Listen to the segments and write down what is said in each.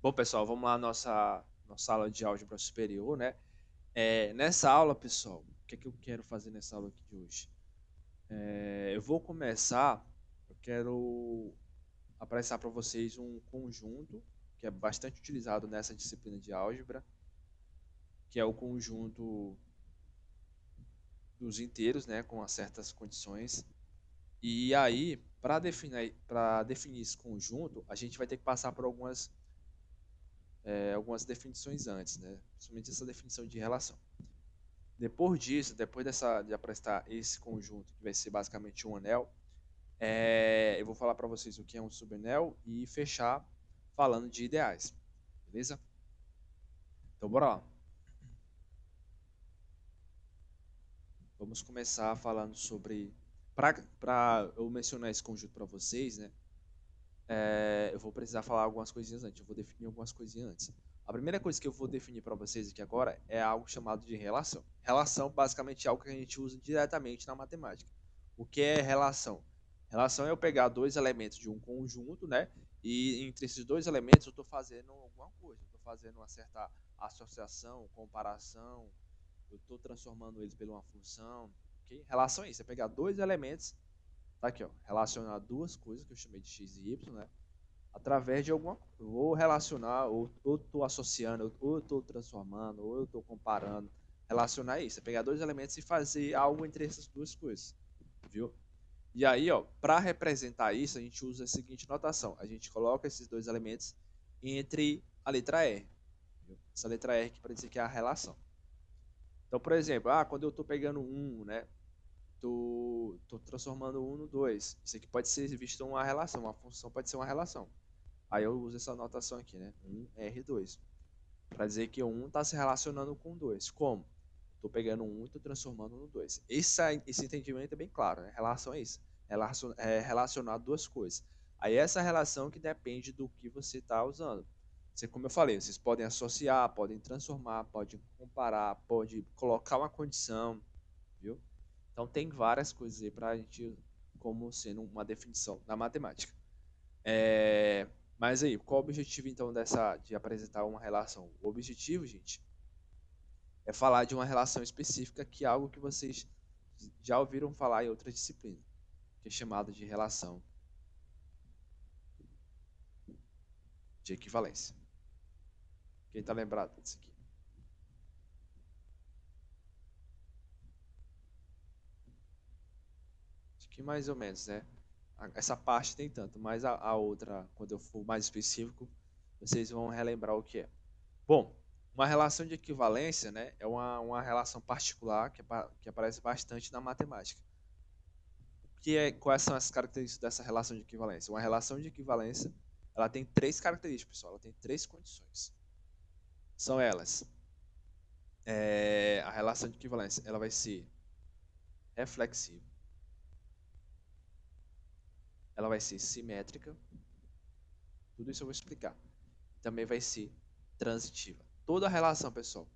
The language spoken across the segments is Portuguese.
Bom, pessoal, vamos lá à nossa aula de álgebra superior, né? Nessa aula, pessoal, o que é que eu quero fazer nessa aula aqui de hoje? Eu vou começar, eu quero apresentar para vocês um conjunto que é bastante utilizado nessa disciplina de álgebra, que é o conjunto dos inteiros, né, com certas condições. E aí, para definir esse conjunto, a gente vai ter que passar por algumas definições antes, né? Principalmente essa definição de relação. Depois disso, de apresentar esse conjunto, que vai ser basicamente um anel, eu vou falar para vocês o que é um subanel e fechar falando de ideais. Beleza? Então, bora lá. Vamos começar falando sobre. Para eu mencionar esse conjunto para vocês, né? Eu vou precisar falar algumas coisinhas antes. Eu vou definir algumas coisinhas antes. A primeira coisa que eu vou definir para vocês aqui agora é algo chamado de relação. Relação, basicamente, é algo que a gente usa diretamente na matemática. O que é relação? Relação é eu pegar dois elementos de um conjunto, né? E entre esses dois elementos eu estou fazendo alguma coisa. Estou fazendo uma certa associação, comparação. Eu estou transformando eles por uma função. Okay? Relação é isso. É pegar dois elementos. Tá aqui, ó. Relacionar duas coisas que eu chamei de x e y, né? Através de alguma coisa. Eu vou relacionar, ou estou associando, ou estou transformando, ou eu estou comparando. Relacionar isso. É pegar dois elementos e fazer algo entre essas duas coisas. Viu? E aí, ó, para representar isso, a gente usa a seguinte notação. A gente coloca esses dois elementos entre a letra R. Viu? Essa letra R aqui para dizer que é a relação. Então, por exemplo, quando eu estou pegando um, né? Tô transformando um no 2. Isso aqui pode ser visto uma relação, uma função pode ser uma relação. Aí eu uso essa notação aqui, né? 1R2. Para dizer que o 1 está se relacionando com o 2. Como? Estou pegando um 1 e estou transformando no 2. Esse entendimento é bem claro, né? Relação é isso. Relacionar duas coisas. Aí essa relação que depende do que você está usando. Como eu falei, vocês podem associar, podem transformar, podem comparar, pode colocar uma condição, viu? Então tem várias coisas aí para a gente como sendo uma definição na matemática. É, mas aí, qual o objetivo então de apresentar uma relação? O objetivo, gente, é falar de uma relação específica que é algo que vocês já ouviram falar em outra disciplina, que é chamada de relação de equivalência. Quem está lembrado disso aqui? Acho que mais ou menos, né? Essa parte tem tanto, mas a outra, quando eu for mais específico, vocês vão relembrar o que é. Bom, uma relação de equivalência, né, é uma relação particular que aparece bastante na matemática. Quais são as características dessa relação de equivalência? Uma relação de equivalência, ela tem três características, pessoal. Ela tem três condições. São elas. A relação de equivalência, ela vai ser reflexiva, ela vai ser simétrica, tudo isso eu vou explicar. Também vai ser transitiva. Toda relação, pessoal,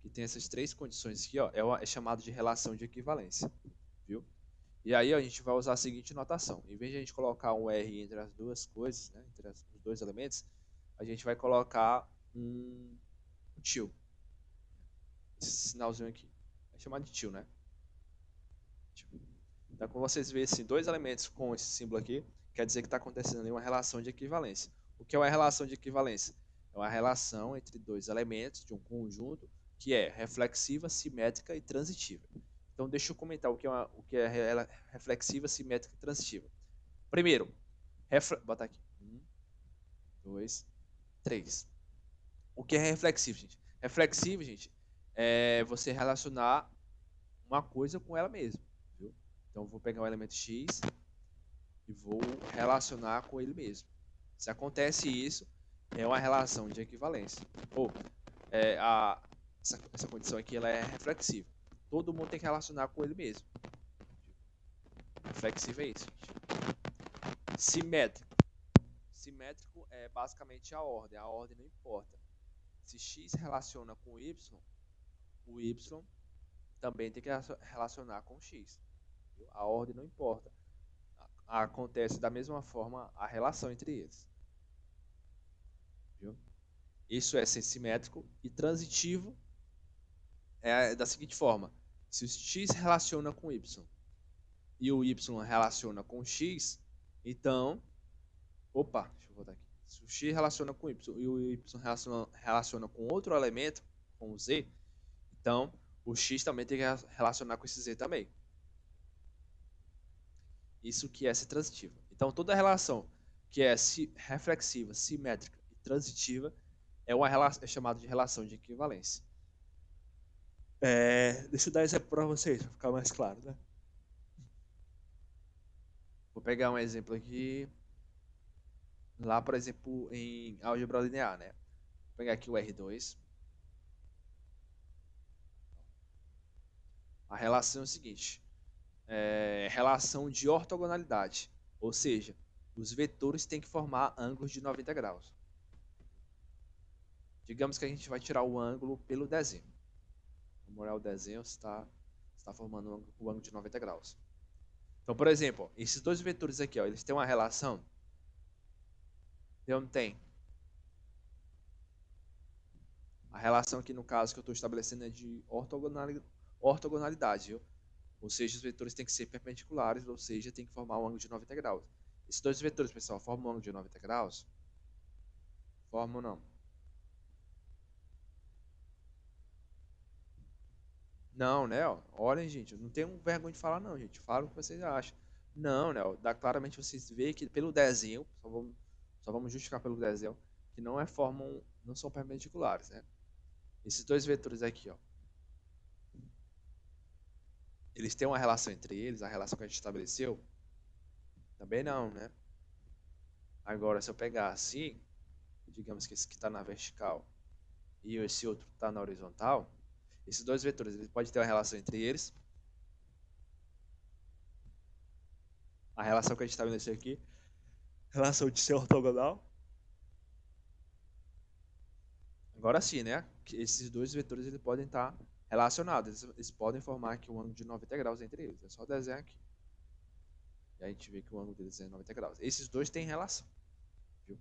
que tem essas três condições aqui, ó, é chamado de relação de equivalência, viu? E aí ó, a gente vai usar a seguinte notação. Em vez de a gente colocar um R entre as duas coisas, né, entre os dois elementos, a gente vai colocar um til. Esse sinalzinho aqui. É chamado de til, né? Til. Então, quando vocês verem assim, dois elementos com esse símbolo aqui, quer dizer que está acontecendo ali uma relação de equivalência. O que é uma relação de equivalência? É uma relação entre dois elementos de um conjunto que é reflexiva, simétrica e transitiva. Então, deixa eu comentar o que é reflexiva, simétrica e transitiva. Primeiro, bota aqui. Um, dois, três. O que é reflexivo, gente? Reflexivo, gente, é você relacionar uma coisa com ela mesma. Viu? Então, eu vou pegar o elemento x e vou relacionar com ele mesmo. Se acontece isso, é uma relação de equivalência. Ou essa condição aqui ela é reflexiva. Todo mundo tem que relacionar com ele mesmo. Reflexivo é isso, gente. Simétrico. Simétrico é basicamente a ordem não importa. Se x relaciona com o y também tem que relacionar com x. Viu? A ordem não importa. Acontece da mesma forma a relação entre eles. Viu? Isso é ser simétrico. E transitivo é da seguinte forma. Se o x relaciona com y e o y relaciona com x, então... Opa, deixa eu voltar aqui. Se o x relaciona com y e o y relaciona com outro elemento, com o z, então o x também tem que relacionar com esse z também. Isso que é ser transitiva. Então toda relação que é reflexiva, simétrica e transitiva é chamada de relação de equivalência. Deixa eu dar exemplo para vocês, para ficar mais claro, né? Vou pegar um exemplo aqui. Lá, por exemplo, em álgebra linear, né? Vou pegar aqui o R2. A relação é o seguinte. Relação de ortogonalidade. Ou seja, os vetores têm que formar ângulos de 90 graus. Digamos que a gente vai tirar o ângulo pelo desenho. Vamos olhar o desenho, está formando o ângulo de 90 graus. Então, por exemplo, esses dois vetores aqui, ó, eles têm uma relação? Não tem. A relação aqui, no caso, que eu estou estabelecendo é de ortogonalidade, viu? Ou seja, os vetores têm que ser perpendiculares, ou seja, tem que formar um ângulo de 90 graus. Esses dois vetores, pessoal, formam um ângulo de 90 graus? Formam ou não? Não, né? Ó, olhem, gente, não tenho vergonha de falar não, gente. Fala o que vocês acham. Não, né? Ó, dá claramente vocês verem que pelo desenho, só vamos justificar pelo desenho, que não são perpendiculares, né? Esses dois vetores aqui, ó, eles têm uma relação entre eles, a relação que a gente estabeleceu? Também não, né? Agora, se eu pegar assim, digamos que esse que está na vertical e esse outro está na horizontal, esses dois vetores, eles podem ter uma relação entre eles. A relação que a gente estabeleceu aqui, relação de ser ortogonal. Agora sim, né? Que esses dois vetores eles podem estar relacionados. Eles podem formar aqui um ângulo de 90 graus entre eles. É só desenhar aqui. E a gente vê que o ângulo deles é 90 graus. Esses dois têm relação. Viu?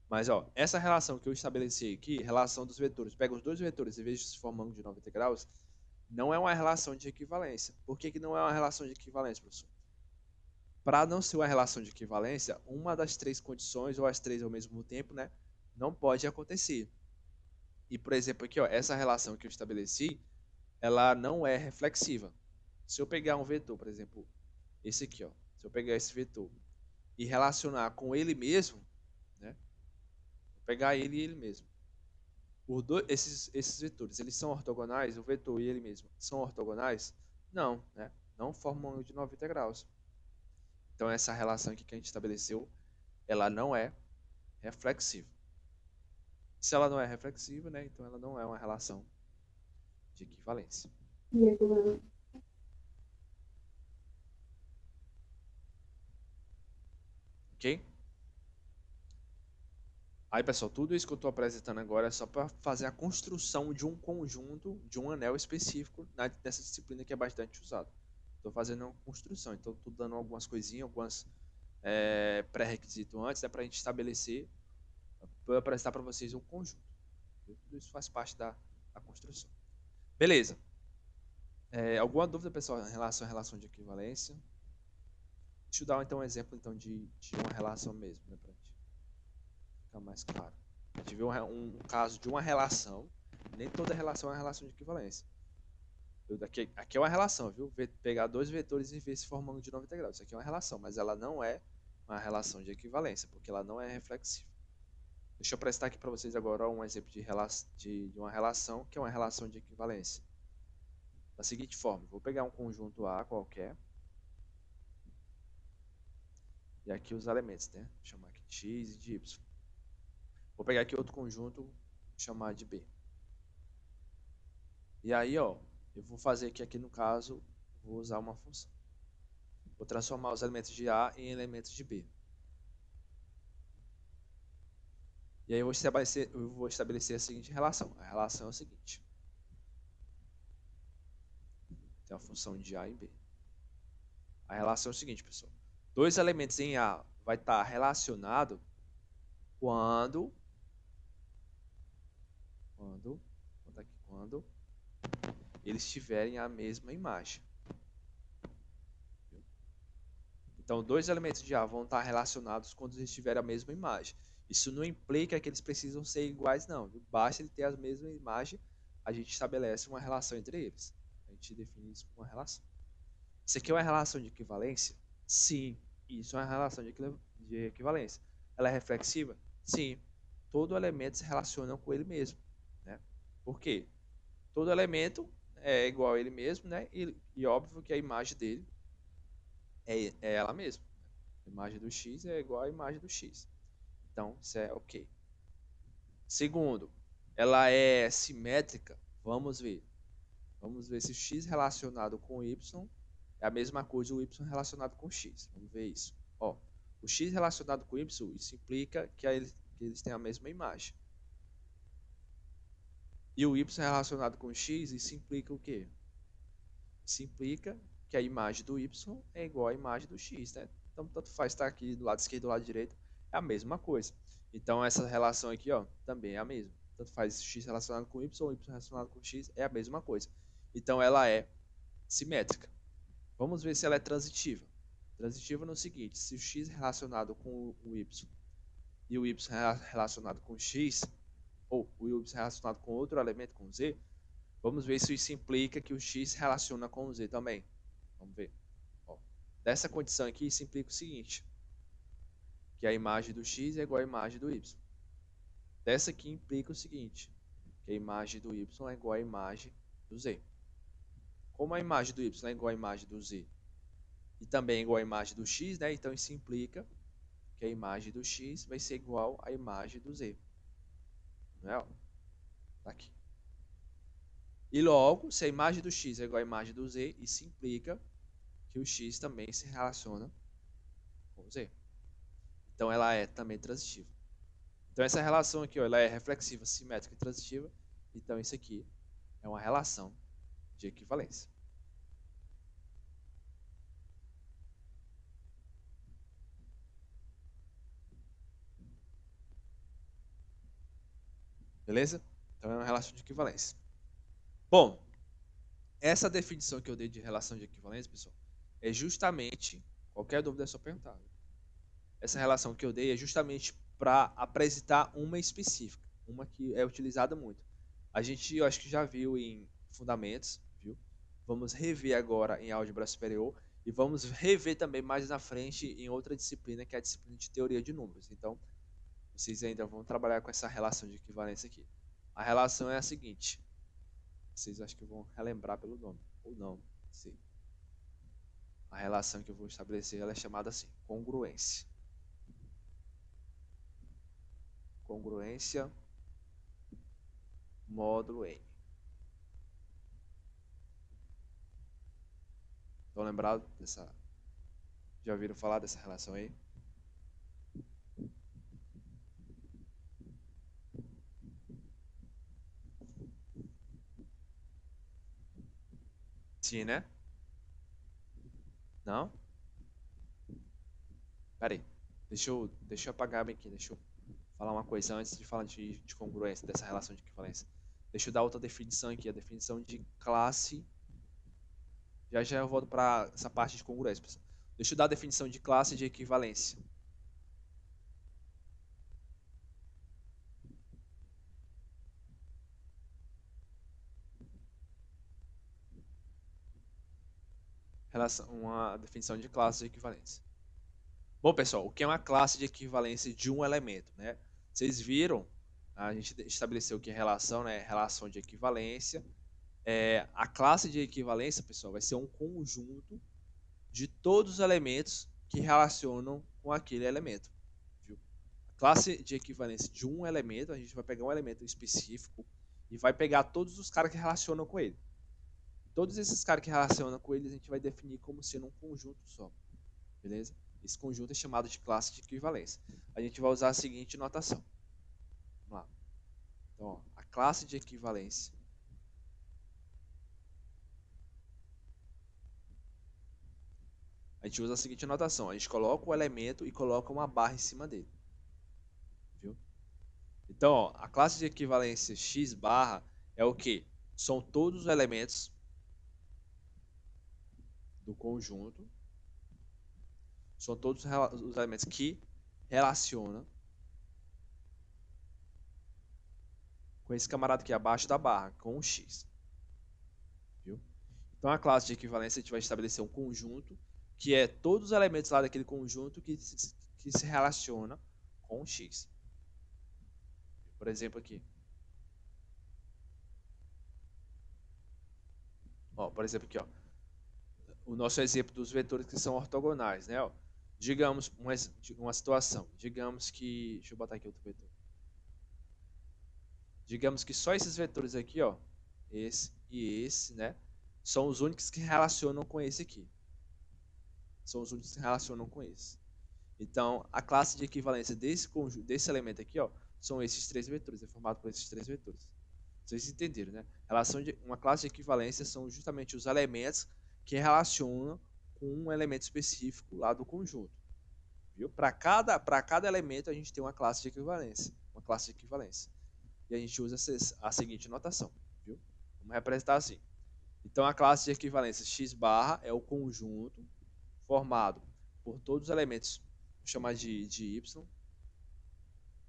Mas, ó, essa relação que eu estabeleci aqui, relação dos vetores, pega os dois vetores e veja se formam um ângulo de 90 graus, não é uma relação de equivalência. Por que não é uma relação de equivalência, professor? Para não ser uma relação de equivalência, uma das três condições, ou as três ao mesmo tempo, né, não pode acontecer. E, por exemplo, aqui, ó, essa relação que eu estabeleci, ela não é reflexiva. Se eu pegar um vetor, por exemplo, esse aqui, ó, se eu pegar esse vetor e relacionar com ele mesmo, né, vou pegar ele e ele mesmo. Esses vetores, eles são ortogonais? O vetor e ele mesmo são ortogonais? Não, né? Não formam um ângulo de 90 graus. Então, essa relação aqui que a gente estabeleceu, ela não é reflexiva. Se ela não é reflexiva, né, então ela não é uma relação de equivalência. Ok? Aí, pessoal, tudo isso que eu estou apresentando agora é só para fazer a construção de um conjunto, de um anel específico nessa disciplina que é bastante usado. Estou fazendo uma construção, então estou dando algumas coisinhas, algumas pré-requisitos antes, para a gente estabelecer, para apresentar para vocês um conjunto. Tudo isso faz parte da construção. Beleza. Alguma dúvida, pessoal, em relação à relação de equivalência? Deixa eu dar então um exemplo então, de uma relação mesmo, né, para a gente ficar mais claro. A gente viu um caso de uma relação, nem toda relação é uma relação de equivalência. Aqui é uma relação, viu? Pegar dois vetores e ver se formam de 90 graus. Isso aqui é uma relação, mas ela não é uma relação de equivalência, porque ela não é reflexiva. Deixa eu apresentar aqui para vocês agora um exemplo de uma relação que é uma relação de equivalência. Da seguinte forma, vou pegar um conjunto A qualquer. E aqui os elementos, né? Vou chamar aqui de x e de y. Vou pegar aqui outro conjunto, chamar de B. E aí, ó, eu vou fazer aqui no caso, vou usar uma função. Vou transformar os elementos de A em elementos de B. E aí eu vou estabelecer a seguinte relação. A relação é o seguinte. Tem a função de A e B. A relação é o seguinte, pessoal. Dois elementos em A vai estar relacionado quando quando eles tiverem a mesma imagem. Então, dois elementos de A vão estar relacionados quando eles tiverem a mesma imagem. Isso não implica que eles precisam ser iguais, não. Basta ele ter a mesma imagem, a gente estabelece uma relação entre eles. A gente define isso como uma relação. Isso aqui é uma relação de equivalência? Sim, isso é uma relação de equivalência. Ela é reflexiva? Sim. Todo elemento se relaciona com ele mesmo, né? Por quê? Todo elemento é igual a ele mesmo, né? E óbvio que a imagem dele é ela mesma. A imagem do x é igual à imagem do x. Então, isso é ok. Segundo, ela é simétrica. Vamos ver. Vamos ver se o x relacionado com o y é a mesma coisa o y relacionado com o x. Vamos ver isso. Ó, o x relacionado com o y, isso implica que eles têm a mesma imagem. E o y relacionado com o x, isso implica o quê? Isso implica que a imagem do y é igual à imagem do x, né? Então, tanto faz estar aqui do lado esquerdo ou do lado direito, é a mesma coisa. Então, essa relação aqui, ó, também é a mesma. Tanto faz x relacionado com y ou y relacionado com x, é a mesma coisa. Então, ela é simétrica. Vamos ver se ela é transitiva. Transitiva no seguinte, se o x relacionado com o y e o y relacionado com o x, ou o y relacionado com outro elemento, com z, vamos ver se isso implica que o x se relaciona com o z também. Vamos ver. Ó, dessa condição aqui, isso implica o seguinte, que a imagem do x é igual à imagem do y. Dessa aqui implica o seguinte, que a imagem do y é igual à imagem do z. Como a imagem do y é igual à imagem do z e também é igual à imagem do x, né? Então isso implica que a imagem do x vai ser igual à imagem do z. Não é? Tá aqui. E logo, se a imagem do x é igual à imagem do z, isso implica que o x também se relaciona com o z. Então ela é também transitiva. Então essa relação aqui, ó, ela é reflexiva, simétrica e transitiva. Então isso aqui é uma relação de equivalência. Beleza? Então é uma relação de equivalência. Bom, essa definição que eu dei de relação de equivalência, pessoal, é justamente, qualquer dúvida é só perguntar. Essa relação que eu dei é justamente para apresentar uma específica, uma que é utilizada muito. A gente, eu acho que já viu em fundamentos, viu? Vamos rever agora em álgebra superior e vamos rever também mais na frente em outra disciplina, que é a disciplina de teoria de números. Então, vocês ainda vão trabalhar com essa relação de equivalência aqui. A relação é a seguinte. Vocês acho que vão relembrar pelo nome, ou não, sei. A relação que eu vou estabelecer ela é chamada assim, congruência. Congruência módulo N. Estão lembrados dessa? Já ouviram falar dessa relação aí? Sim, né? Não? Pera aí. Deixa eu apagar bem aqui. Deixa eu falar uma coisa antes de falar de congruência, dessa relação de equivalência. Deixa eu dar outra definição aqui. A definição de classe. Já eu volto para essa parte de congruência, pessoal. Deixa eu dar a definição de classe de equivalência. Uma definição de classe de equivalência. Bom, pessoal, o que é uma classe de equivalência de um elemento, né? Vocês viram, a gente estabeleceu que relação, né? Relação de equivalência. A classe de equivalência, pessoal, vai ser um conjunto de todos os elementos que relacionam com aquele elemento. Viu? A classe de equivalência de um elemento, a gente vai pegar um elemento específico e vai pegar todos os caras que relacionam com ele. Todos esses caras que relacionam com ele, a gente vai definir como sendo um conjunto só. Beleza? Esse conjunto é chamado de classe de equivalência. A gente vai usar a seguinte notação. Vamos lá. Então, ó, a classe de equivalência a gente usa a seguinte notação. A gente coloca o elemento e coloca uma barra em cima dele. Viu? Então, ó, a classe de equivalência x barra é o quê? São todos os elementos do conjunto, são todos os elementos que relacionam com esse camarada aqui abaixo da barra, com o x. Viu? Então, a classe de equivalência, a gente vai estabelecer um conjunto, que é todos os elementos lá daquele conjunto que se relaciona com o x. Por exemplo, aqui. Ó, por exemplo, aqui, ó. O nosso exemplo dos vetores que são ortogonais, né? Ó. Digamos uma situação. Digamos que... Deixa eu botar aqui outro vetor. Digamos que só esses vetores aqui, ó, esse e esse, né, são os únicos que relacionam com esse aqui. São os únicos que se relacionam com esse. Então, a classe de equivalência desse conjunto, desse elemento aqui, ó, são esses três vetores, é formado por esses três vetores. Vocês entenderam, né? Uma classe de equivalência são justamente os elementos que relacionam com um elemento específico lá do conjunto. Viu? Para cada elemento a gente tem uma classe de equivalência, uma classe de equivalência. E a gente usa a seguinte notação, viu? Vamos representar assim. Então, a classe de equivalência x barra é o conjunto formado por todos os elementos, vou chamar de y,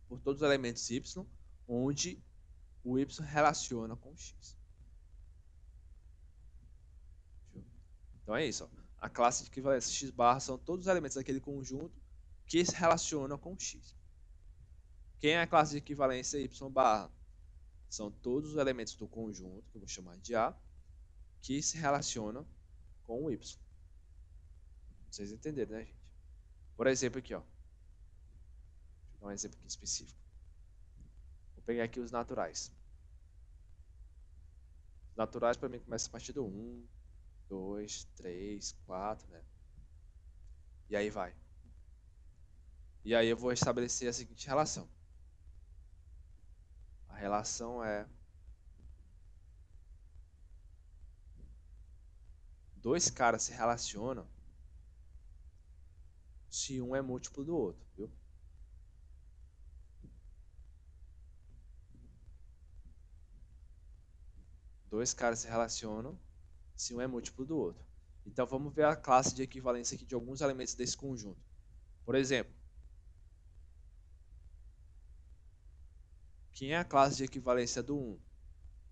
por todos os elementos y, onde o y relaciona com o x. Viu? Então é isso. Ó. A classe de equivalência x barra são todos os elementos daquele conjunto que se relacionam com o x. Quem é a classe de equivalência y barra? São todos os elementos do conjunto, que eu vou chamar de A, que se relacionam com o y. Vocês entenderam, né, gente? Por exemplo, aqui, ó. Vou dar um exemplo aqui específico. Vou pegar aqui os naturais. Os naturais, para mim, começam a partir do 1, 2, 3, 4, né? E aí vai. E aí eu vou estabelecer a seguinte relação. A relação é dois caras se relacionam se um é múltiplo do outro, viu? Dois caras se relacionam se um é múltiplo do outro. Então vamos ver a classe de equivalência aqui de alguns elementos desse conjunto. Por exemplo, quem é a classe de equivalência do 1?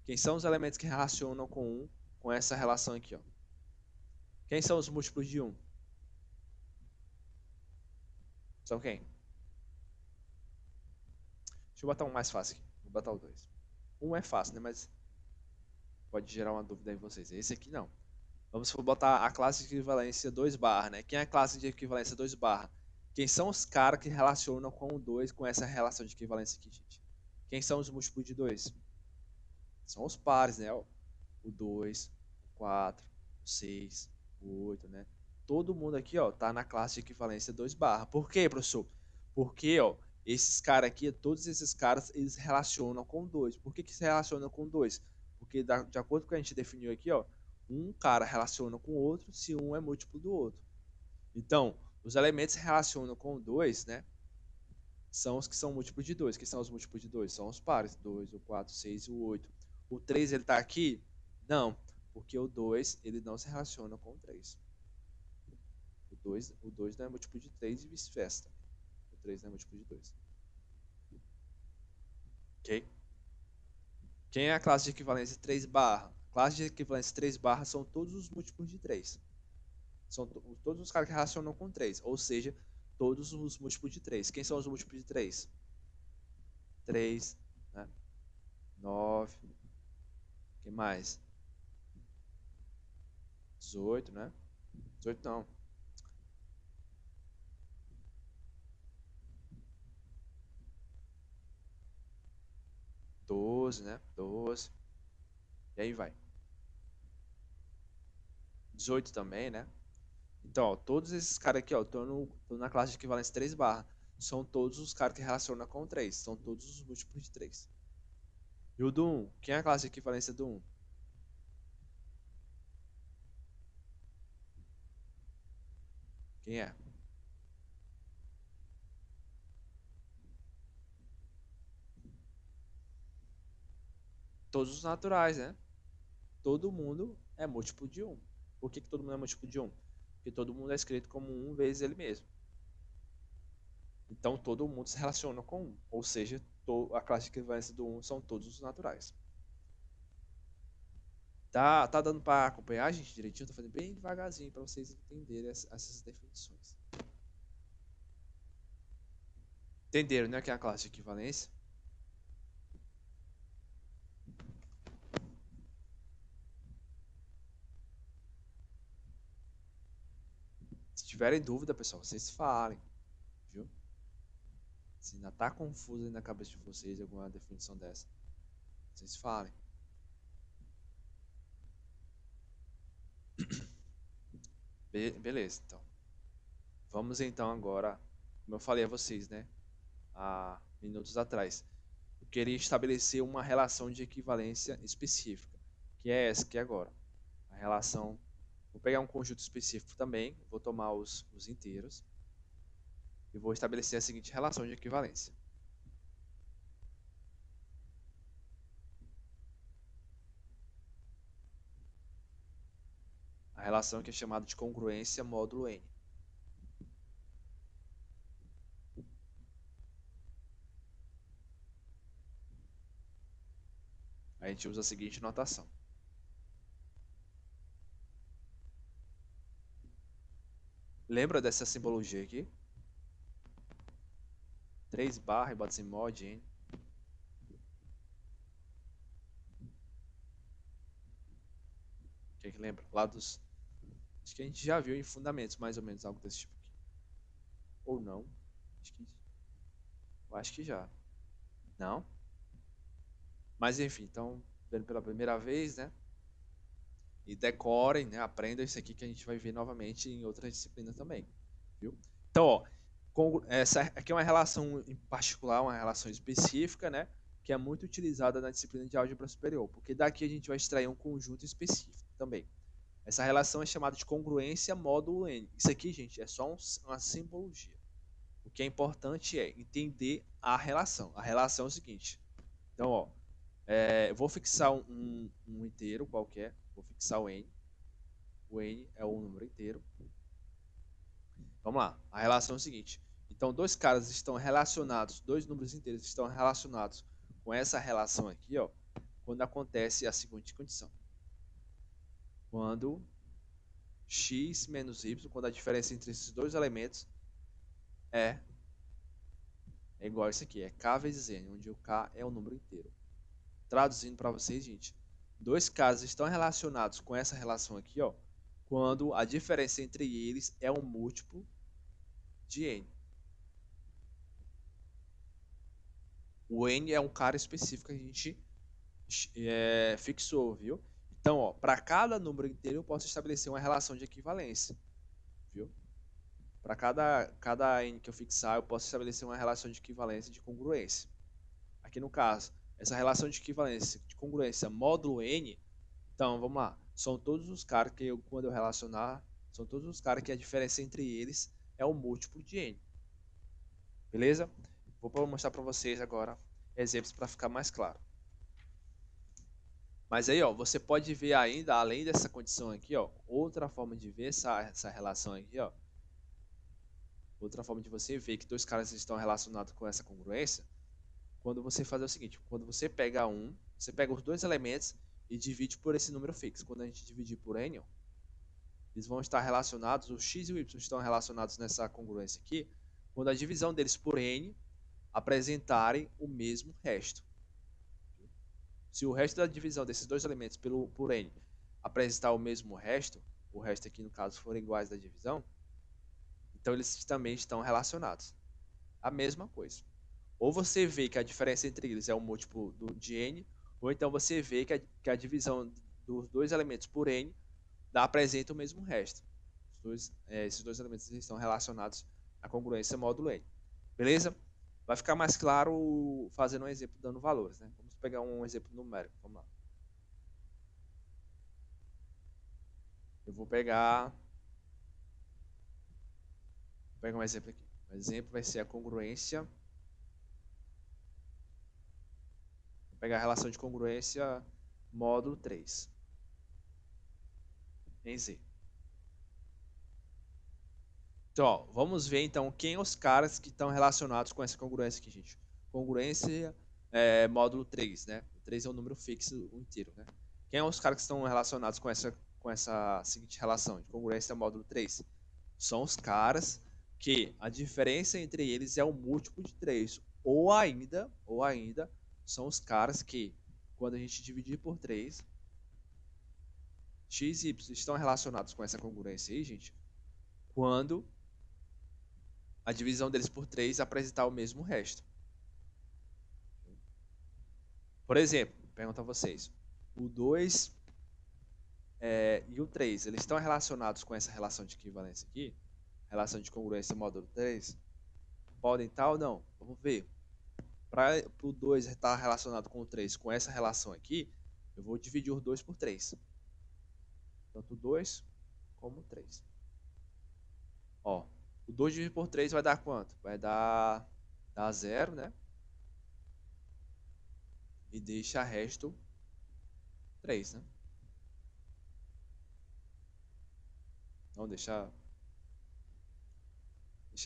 Quem são os elementos que relacionam com 1 com essa relação aqui, ó? Quem são os múltiplos de 1? São quem? Deixa eu botar um mais fácil aqui. Vou botar o 2. 1 é fácil, né? Mas pode gerar uma dúvida em vocês. Esse aqui não. Vamos botar a classe de equivalência 2 barra, né? Quem é a classe de equivalência 2 barra? Quem são os caras que relacionam com o 2 com essa relação de equivalência aqui, gente? Quem são os múltiplos de 2? São os pares, né? O 2, o 4, o 6, o 8, né? Todo mundo aqui, ó, tá na classe de equivalência 2 barra. Por quê, professor? Porque, ó, esses caras aqui, todos esses caras, eles relacionam com 2. Por que se relacionam com 2? Porque, de acordo com o que a gente definiu aqui, ó, um cara relaciona com o outro se um é múltiplo do outro. Então, os elementos que relacionam com 2, né? São os que são múltiplos de 2. Que são os múltiplos de 2? São os pares. 2, o 4, 6 e o 8. O 3, ele tá aqui? Não, porque o 2, ele não se relaciona com o 3. O 2 não é múltiplo de 3 e vice-versa. O 3 não é múltiplo de 2. Ok? Quem é a classe de equivalência 3 barra? A classe de equivalência 3 barra são todos os múltiplos de 3. São todos os caras que relacionam com 3. Ou seja, todos os múltiplos de 3. Quem são os múltiplos de 3? 3, né? 9. Quem mais? 18, né? 18 não. 12, né? 12. E aí vai. 18 também, né? Então, ó, todos esses caras aqui, ó, estão na classe de equivalência 3 barra. São todos os caras que relacionam com 3. São todos os múltiplos de 3. E o do 1? Quem é a classe de equivalência do 1? Quem é? Todos os naturais, né? Todo mundo é múltiplo de um. Por que todo mundo é múltiplo de um? Porque todo mundo é escrito como um vezes ele mesmo. Então todo mundo se relaciona com um. Ou seja, a classe de equivalência do um são todos os naturais. Tá dando para acompanhar, gente, direitinho? Tô fazendo bem devagarzinho para vocês entenderem essas definições. Entenderam, né, que é a classe de equivalência? Se tiverem dúvida, pessoal, vocês falem, viu? Se ainda tá confuso aí na cabeça de vocês alguma definição dessa, vocês falem. Beleza, então. Vamos então agora, como eu falei a vocês, né, há minutos atrás, eu queria estabelecer uma relação de equivalência específica, que é essa aqui agora. A relação, vou pegar um conjunto específico também, vou tomar os inteiros e vou estabelecer a seguinte relação de equivalência. A relação que é chamada de congruência módulo n. A gente usa a seguinte notação. Lembra dessa simbologia aqui? 3 barra e bota em mod n. Quem que lembra? Lá dos... Acho que a gente já viu em fundamentos mais ou menos algo desse tipo aqui. Ou não. Eu acho que já. Não? Mas enfim, então, vendo pela primeira vez, né? E decorem, né? Aprendam isso aqui que a gente vai ver novamente em outras disciplinas também. Viu? Então, ó, essa aqui é uma relação em particular, uma relação específica, né? Que é muito utilizada na disciplina de álgebra superior, porque daqui a gente vai extrair um conjunto específico também. Essa relação é chamada de congruência módulo n. Isso aqui, gente, é só uma simbologia. O que é importante é entender a relação. A relação é o seguinte. Então, ó, eu vou fixar um inteiro qualquer. Vou fixar o n. O n é um número inteiro. Vamos lá. A relação é o seguinte. Então, dois caras estão relacionados, dois números inteiros estão relacionados com essa relação aqui, ó, quando acontece a seguinte condição. Quando x menos y, quando a diferença entre esses dois elementos é igual a isso aqui, é k vezes n, onde o k é o número inteiro. Traduzindo para vocês, gente, dois casos estão relacionados com essa relação aqui, ó, quando a diferença entre eles é um múltiplo de n. O n é um cara específico que a gente fixou, viu? Então, ó, para cada número inteiro eu posso estabelecer uma relação de equivalência, viu? Para cada n que eu fixar, eu posso estabelecer uma relação de equivalência de congruência. Aqui no caso, essa relação de equivalência de congruência módulo n, então vamos lá, são todos os caras que quando eu relacionar, são todos os caras que a diferença entre eles é o múltiplo de n. Beleza? Vou mostrar para vocês agora exemplos para ficar mais claro. Mas aí, ó, você pode ver ainda, além dessa condição aqui, ó, outra forma de ver essa relação aqui, ó. Outra forma de você ver que dois caras estão relacionados com essa congruência, quando você fazer o seguinte, quando você pega você pega os dois elementos e divide por esse número fixo. Quando a gente dividir por n, ó, eles vão estar relacionados, o x e o y estão relacionados nessa congruência aqui, quando a divisão deles por n apresentarem o mesmo resto. Se o resto da divisão desses dois elementos por n apresentar o mesmo resto, o resto aqui no caso forem iguais da divisão, então eles também estão relacionados. A mesma coisa. Ou você vê que a diferença entre eles é um múltiplo de n, ou então você vê que a divisão dos dois elementos por n apresenta o mesmo resto. Esses dois elementos estão relacionados à congruência módulo n. Beleza? Vai ficar mais claro fazendo um exemplo dando valores, né? Vamos pegar um exemplo numérico. Vamos lá. Eu vou pegar um exemplo aqui. O exemplo vai ser a congruência pegar a relação de congruência módulo 3 em Z. Então, ó, vamos ver então quem os caras que estão relacionados com essa congruência aqui, gente. Congruência módulo 3, né? O 3 é um número fixo inteiro, né? Quem são os caras que estão relacionados com essa seguinte relação de congruência módulo 3? São os caras que a diferença entre eles é um múltiplo de 3. Ou ainda, são os caras que, quando a gente dividir por 3, x e y estão relacionados com essa congruência aí, gente, quando a divisão deles por 3 apresentar o mesmo resto. Por exemplo, pergunto a vocês, o 2 e o 3, eles estão relacionados com essa relação de equivalência aqui? Relação de congruência módulo 3? Podem estar ou não? Vamos ver. Para o 2 estar relacionado com o 3 com essa relação aqui, eu vou dividir os 2 por 3. Tanto o 2 como o 3. Ó, o 2 dividido por 3 vai dar quanto? Vai dar 0, né? E deixa resto 3, né? Não, deixa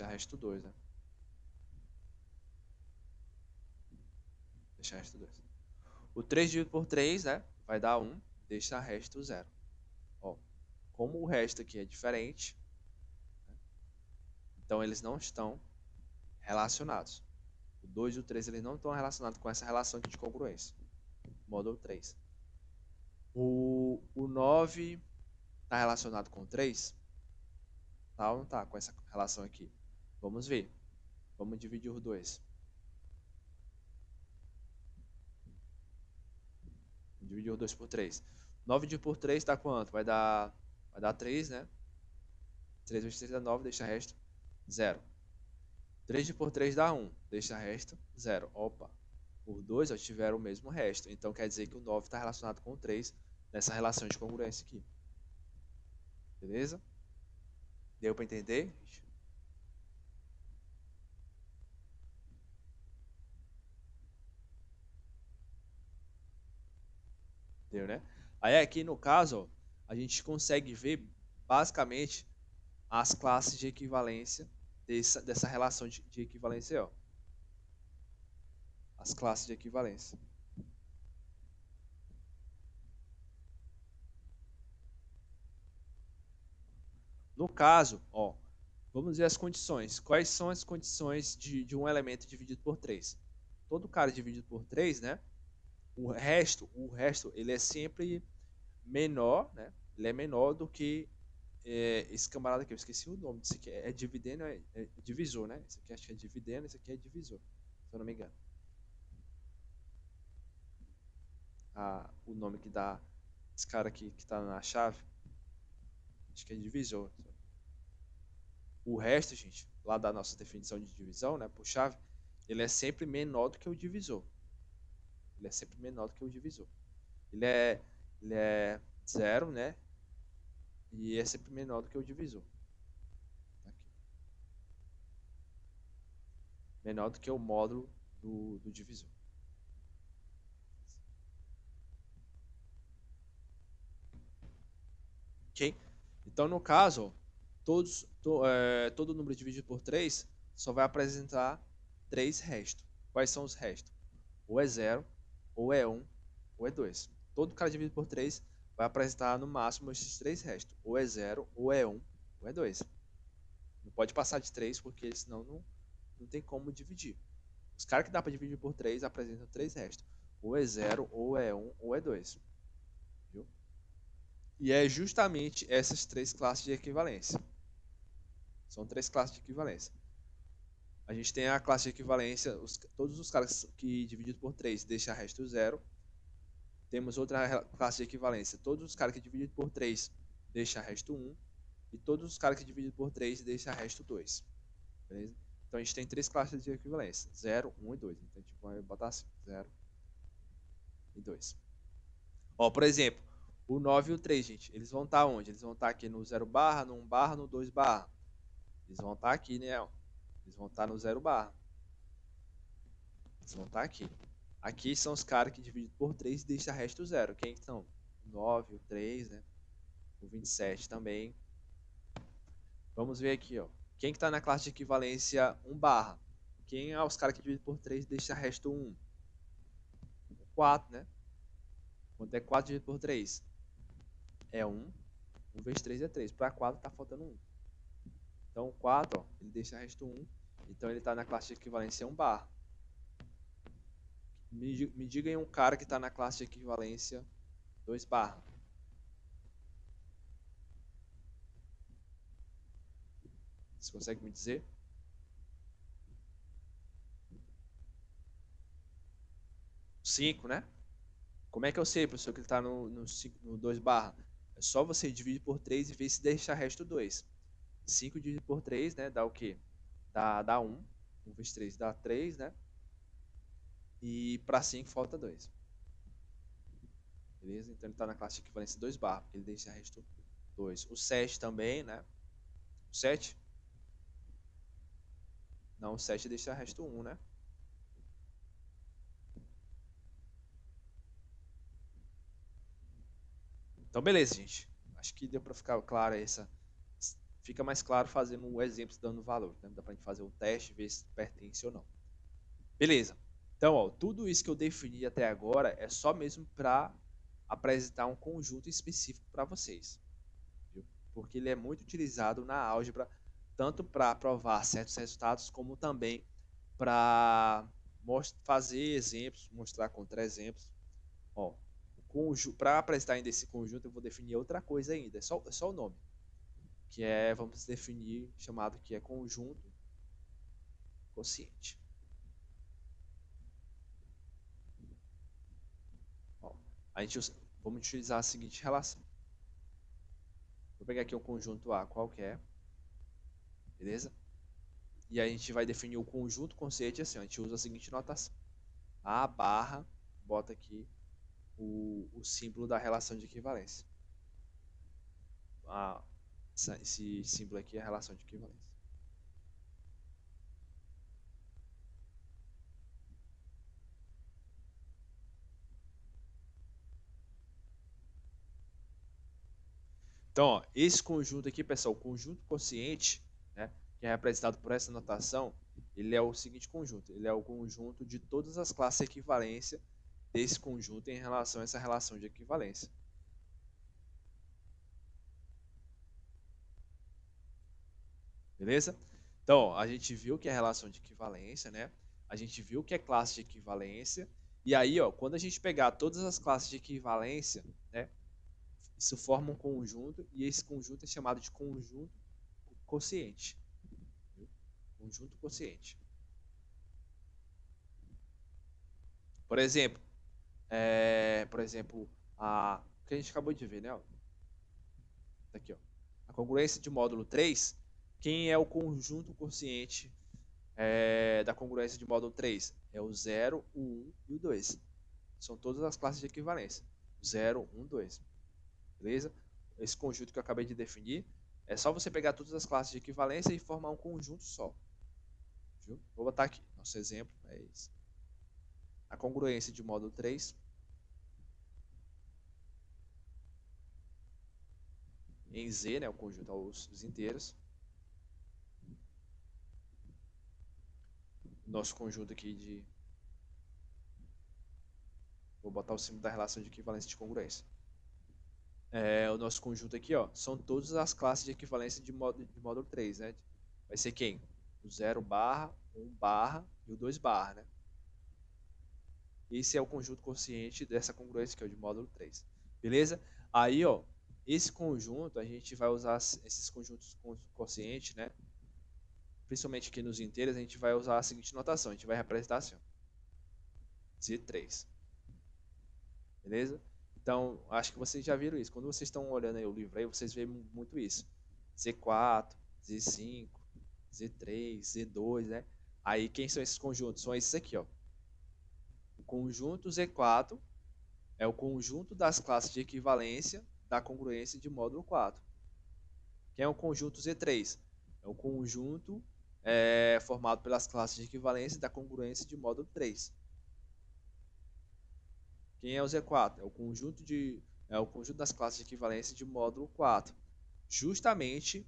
resto 2, né? Deixa resto 2. O 3 dividido por 3, né? Vai dar 1, deixa resto 0. Ó, como o resto aqui é diferente, né? Então eles não estão relacionados. O 2 e o 3 eles não estão relacionados com essa relação aqui de congruência. Módulo 3. O 9 está relacionado com o 3? Tá ou não tá com essa relação aqui? Vamos ver. Vamos dividir os 2. Dividir os 2 por 3. 9 dividido por 3 dá quanto? Vai dar 3, né? 3 vezes 3 dá 9, deixa resto 0. 3 por 3 dá 1, deixa resto 0. Opa, os dois tiveram o mesmo resto. Então quer dizer que o 9 está relacionado com o 3 nessa relação de congruência aqui. Beleza? Deu para entender? Deu, né? Aí aqui no caso, ó, a gente consegue ver basicamente as classes de equivalência dessa relação de equivalência, ó. As classes de equivalência. No caso, ó, vamos ver as condições. Quais são as condições de um elemento dividido por 3? Todo cara dividido por 3, né? O resto, ele é sempre menor, né? Ele é menor do que esse camarada aqui. Eu esqueci o nome disso aqui. É dividendo, é divisor, né? Esse aqui acho que é dividendo, esse aqui é divisor, se eu não me engano. O nome que dá esse cara aqui que está na chave, acho que é divisor. O resto, gente, lá da nossa definição de divisão, né, por chave, ele é sempre menor do que o divisor. Ele é sempre menor do que o divisor. Ele é 0, né? E é sempre menor do que o divisor. Aqui. Menor do que o módulo do divisor. Ok? Então, no caso, todo número dividido por 3 só vai apresentar 3 restos. Quais são os restos? Ou é 0, ou é 1, ou é 2. Todo cara dividido por 3 vai apresentar no máximo esses 3 restos. Ou é 0, ou é 1, ou é 2. Não pode passar de 3, porque senão não tem como dividir. Os caras que dá para dividir por 3 apresentam 3 restos. Ou é 0, ou é 1, ou é 2. Viu? E é justamente essas 3 classes de equivalência. São 3 classes de equivalência. A gente tem a classe de equivalência, todos os caras que dividido por 3 deixa resto 0. Temos outra classe de equivalência, todos os caras que dividido por 3 deixa resto 1. E todos os caras que dividido por 3 deixa resto 2. Beleza? Então a gente tem 3 classes de equivalência, 0, 1 e 2. Então a gente vai botar assim, 0 e 2. Ó, por exemplo, o 9 e o 3, gente, eles vão estar onde? Eles vão estar aqui no 0 barra, no 1 barra, no 2 barra. Eles vão estar aqui, né? Eles vão estar no 0 barra. Eles vão estar aqui. Aqui são os caras que dividem por 3 e deixa resto zero. Quem são? O 9, o 3, né? O 27 também. Vamos ver aqui, ó. Quem que tá na classe de equivalência 1 barra? Quem é os caras que dividem por 3 e deixa resto 1? O 4, né? Quanto é 4 dividido por 3? É 1. 1 vezes 3 é 3. Para 4 tá faltando 1. Então, o 4, ó, ele deixa resto 1. Então, ele está na classe de equivalência 1 barra. Me diga aí um cara que está na classe de equivalência 2 barra. Você consegue me dizer? 5, né? Como é que eu sei, professor, que ele está no 2 barra? É só você dividir por 3 e ver se deixa resto 2. 5 dividido por 3, né? Dá o quê? Dá 1. 1 vezes 3 dá 3, né? E para 5 falta 2. Beleza? Então ele está na classe de equivalência 2 barra, porque ele deixa resto 2. O 7 também, né? O 7? Não, o 7 deixa resto 1, né? Então, beleza, gente. Acho que deu para ficar claro essa. Fica mais claro fazendo um exemplo dando valor. Né? Dá para a gente fazer um teste, ver se pertence ou não. Beleza. Então, ó, tudo isso que eu defini até agora é só mesmo para apresentar um conjunto específico para vocês. Viu? Porque ele é muito utilizado na álgebra, tanto para provar certos resultados, como também para fazer exemplos, mostrar contra-exemplos. Para apresentar ainda esse conjunto, eu vou definir outra coisa ainda, é só o nome, que é, vamos definir, chamado que é conjunto quociente. Ó, a gente vamos utilizar a seguinte relação. Vou pegar aqui um conjunto A qualquer, beleza? E a gente vai definir o conjunto quociente assim, ó, a gente usa a seguinte notação. A barra, bota aqui o símbolo da relação de equivalência. Esse símbolo aqui é a relação de equivalência. Então, ó, esse conjunto aqui, pessoal, o conjunto quociente, né, que é representado por essa notação, ele é o seguinte conjunto, ele é o conjunto de todas as classes de equivalência desse conjunto em relação a essa relação de equivalência. Beleza? Então, ó, a gente viu que é relação de equivalência, né? A gente viu que é classe de equivalência. E aí, ó, quando a gente pegar todas as classes de equivalência, né, isso forma um conjunto e esse conjunto é chamado de conjunto quociente. Viu? Conjunto quociente. Por exemplo, o que a gente acabou de ver, né? Ó, tá aqui, ó. A congruência de módulo 3, quem é o conjunto quociente da congruência de módulo 3? É o 0, o 1 e o 2. São todas as classes de equivalência. 0, 1, 2. Beleza? Esse conjunto que eu acabei de definir, é só você pegar todas as classes de equivalência e formar um conjunto só. Viu? Vou botar aqui. Nosso exemplo é esse. A congruência de módulo 3 em Z, né, o conjunto aos inteiros. Nosso conjunto aqui de... Vou botar o símbolo da relação de equivalência de congruência. O nosso conjunto aqui, ó, são todas as classes de equivalência de módulo 3, né? Vai ser quem? O 0 barra, 1 barra e o 2 barra, né? Esse é o conjunto quociente dessa congruência que é o de módulo 3. Beleza? Aí, ó, esse conjunto, a gente vai usar esses conjuntos quocientes, né? Principalmente aqui nos inteiros, a gente vai usar a seguinte notação. A gente vai representar assim, ó, Z3. Beleza? Então, acho que vocês já viram isso. Quando vocês estão olhando aí o livro aí, vocês veem muito isso. Z4, Z5, Z3, Z2, né? Aí, quem são esses conjuntos? São esses aqui, ó. O conjunto Z4 é o conjunto das classes de equivalência da congruência de módulo 4. Quem é o conjunto Z3? É o conjunto formado pelas classes de equivalência da congruência de módulo 3. Quem é o Z4? É o conjunto das classes de equivalência de módulo 4. Justamente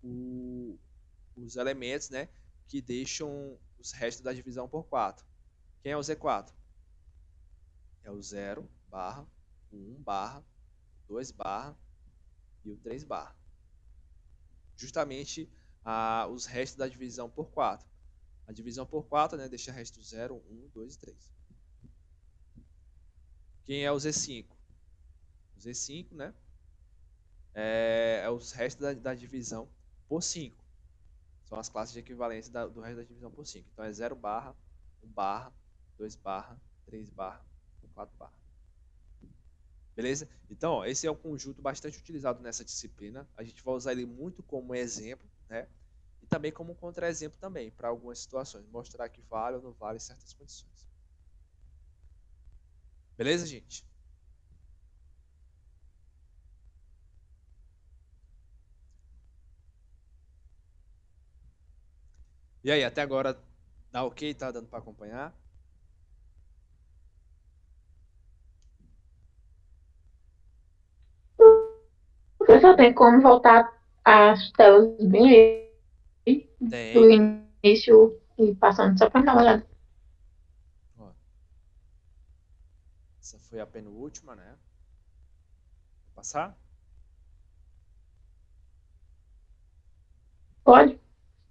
os elementos, né, que deixam os restos da divisão por 4. Quem é o Z4? É o 0, barra, o 1, barra, 2, barra e o 3, barra. Justamente os restos da divisão por 4. A divisão por 4, né, deixa resto 0, 1, 2 e 3. Quem é o Z5? O Z5, né, é os restos da divisão por 5. São as classes de equivalência do resto da divisão por 5. Então é 0 barra, 1 barra, 2 barra, 3 barra, 4 barra. Beleza? Então, ó, esse é um conjunto bastante utilizado nessa disciplina. A gente vai usar ele muito como exemplo, né? E também como contra-exemplo também, para algumas situações. Mostrar que vale ou não vale em certas condições. Beleza, gente? E aí, até agora, tá ok? Tá dando para acompanhar? Professor, tem como voltar as telas bem do Tem. início e passando só para dar uma olhada. Ó, essa foi a penúltima, né? Vou passar? Pode?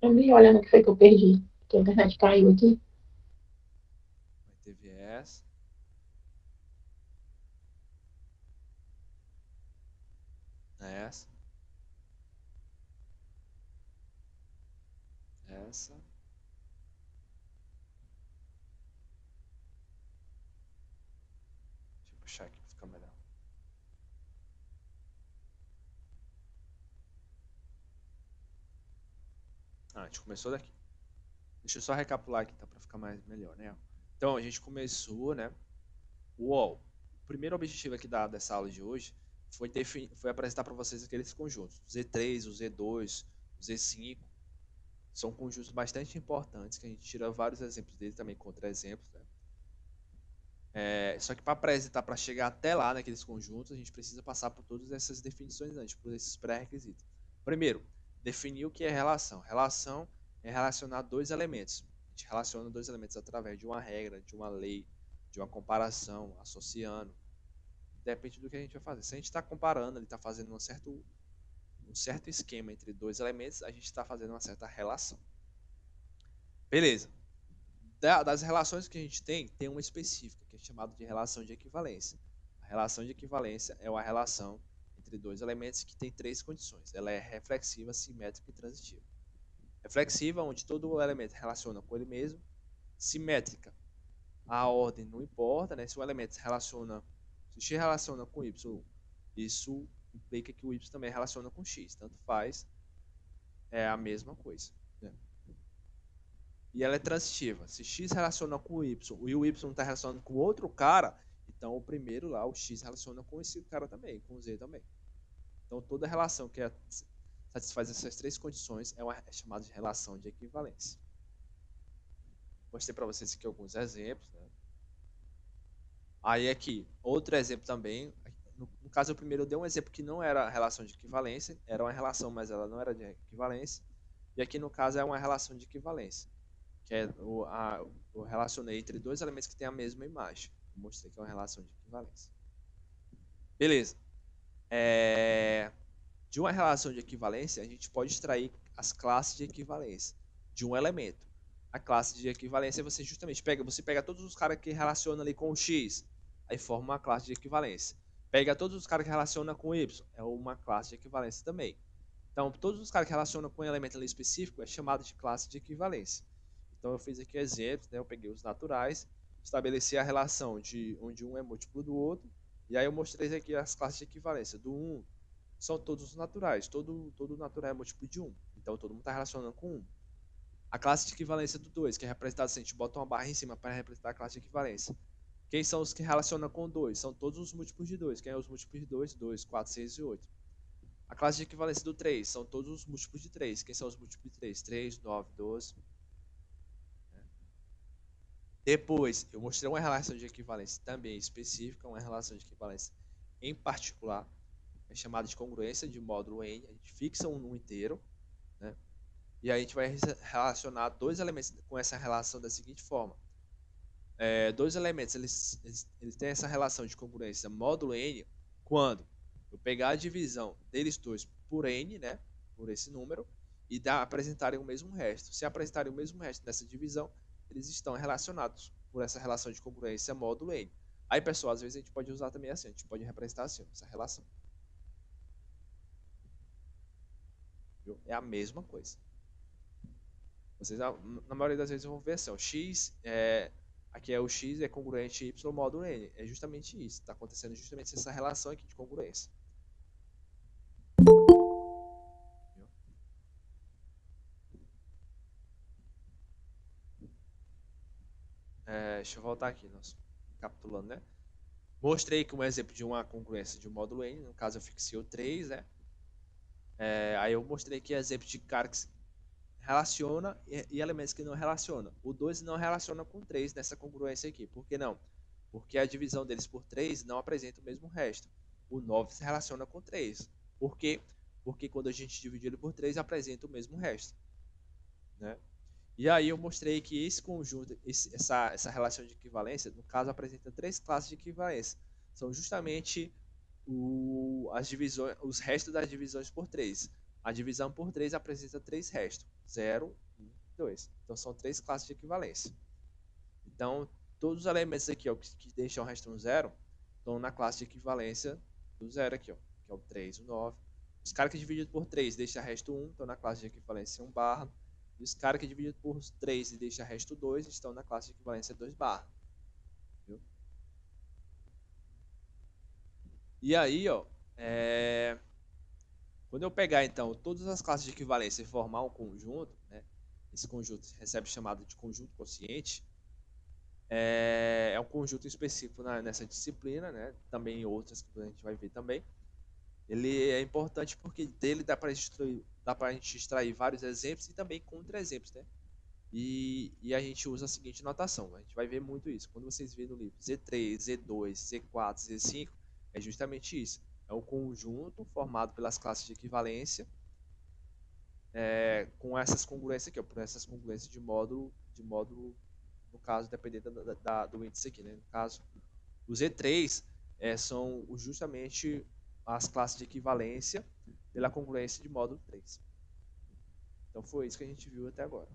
Eu me olhando o que foi que eu perdi. Que a internet caiu aqui. Aí teve essa, essa. Deixa eu puxar aqui para ficar melhor. A gente começou daqui. Deixa eu só recapitular aqui, tá? Para ficar melhor, né? Então, a gente começou, né? O primeiro objetivo aqui dessa aula de hoje foi apresentar para vocês aqueles conjuntos. O Z3, o Z2, o Z5. São conjuntos bastante importantes, que a gente tira vários exemplos deles, também contra-exemplos, né? Só que para apresentar, para chegar até lá naqueles conjuntos, a gente precisa passar por todas essas definições antes, por esses pré-requisitos. Primeiro, definir o que é relação. Relação é relacionar dois elementos. A gente relaciona dois elementos através de uma regra, de uma lei, de uma comparação, associando. Depende do que a gente vai fazer. Se a gente está comparando, ele está fazendo um certo esquema entre dois elementos, a gente está fazendo uma certa relação. Beleza. Das relações que a gente tem uma específica, que é chamada de relação de equivalência. A relação de equivalência é uma relação entre dois elementos que tem três condições. Ela é reflexiva, simétrica e transitiva. Reflexiva, onde todo elemento relaciona com ele mesmo. Simétrica, a ordem não importa, né? Se o elemento se x relaciona com y, isso implica que o y também relaciona com x. Tanto faz, é a mesma coisa. Né? E ela é transitiva. Se x relaciona com o y e o y está relacionando com outro cara, então o primeiro lá, o x, relaciona com esse cara também, com o z também. Então toda relação que satisfaz essas três condições é chamada de relação de equivalência. Mostrei para vocês aqui alguns exemplos. Né? Aí aqui, outro exemplo também. No caso, o primeiro eu dei um exemplo que não era relação de equivalência, era uma relação, mas ela não era de equivalência. E aqui no caso é uma relação de equivalência, que é eu relacionei entre dois elementos que têm a mesma imagem. Eu mostrei que é uma relação de equivalência. Beleza. De uma relação de equivalência, a gente pode extrair as classes de equivalência de um elemento. A classe de equivalência você justamente pega todos os caras que relacionam ali com o x, aí forma uma classe de equivalência. Pega todos os caras que relacionam com o y, é uma classe de equivalência também. Então, todos os caras que relacionam com um elemento ali específico é chamado de classe de equivalência. Então, eu fiz aqui exemplos, né? Eu peguei os naturais, estabeleci a relação de onde um é múltiplo do outro, e aí eu mostrei aqui as classes de equivalência. Do 1 são todos os naturais, todo natural é múltiplo de 1, então todo mundo está relacionando com 1. A classe de equivalência do 2, que é representada assim, a gente bota uma barra em cima para representar a classe de equivalência. Quem são os que relacionam com 2? São todos os múltiplos de 2. Quem é os múltiplos de 2? 2, 4, 6 e 8. A classe de equivalência do 3 são todos os múltiplos de 3. Quem são os múltiplos de 3? 3, 9, 12. Depois, eu mostrei uma relação de equivalência também específica, uma relação de equivalência em particular, é chamada de congruência de módulo N. A gente fixa um número inteiro, né? E aí a gente vai relacionar dois elementos com essa relação da seguinte forma. Dois elementos, eles têm essa relação de congruência módulo N quando eu pegar a divisão deles dois por N, né? Por esse número, e apresentarem o mesmo resto. Se apresentarem o mesmo resto dessa divisão, eles estão relacionados por essa relação de congruência módulo N. Aí, pessoal, às vezes a gente pode usar também assim, a gente pode representar assim, essa relação. Viu? É a mesma coisa. Vocês, na maioria das vezes, vão ver assim, ó, aqui é o x é congruente y módulo n. É justamente isso. Está acontecendo justamente essa relação aqui de congruência. Deixa eu voltar aqui, nossa, capitulando, né? Mostrei que um exemplo de uma congruência de um módulo n, no caso eu fixei o 3, né? Aí eu mostrei aqui exemplo de cara que relaciona e elementos que não relacionam. O 2 não relaciona com 3 nessa congruência aqui. Por que não? Porque a divisão deles por 3 não apresenta o mesmo resto. O 9 se relaciona com 3. Por quê? Porque quando a gente divide ele por 3, apresenta o mesmo resto. Né? E aí eu mostrei que esse conjunto, essa relação de equivalência, no caso, apresenta três classes de equivalência. São justamente as divisões, os restos das divisões por 3. A divisão por 3 apresenta três restos: 0, 1, 2. Então são três classes de equivalência. Então, todos os elementos aqui ó, que deixam o resto no 0 estão na classe de equivalência do 0 aqui, ó, que é o 3, o 9. Os caras que dividido por 3 deixam resto 1 estão na classe de equivalência 1 barra. E os caras que dividido por 3 e deixam resto 2 estão na classe de equivalência 2 barra. Viu? E aí, ó, quando eu pegar, então, todas as classes de equivalência e formar um conjunto, né, esse conjunto recebe chamado de conjunto quociente, é um conjunto específico nessa disciplina, né, também outras que a gente vai ver também. Ele é importante porque dele dá para a gente extrair vários exemplos e também contra-exemplos, né? E a gente usa a seguinte notação, a gente vai ver muito isso. Quando vocês verem no livro Z3, Z2, Z4, Z5, é justamente isso. É um conjunto formado pelas classes de equivalência com essas congruências aqui, ó, por essas congruências de módulo, no caso, dependendo do índice aqui, né? No caso, o Z3 são justamente as classes de equivalência pela congruência de módulo 3. Então foi isso que a gente viu até agora.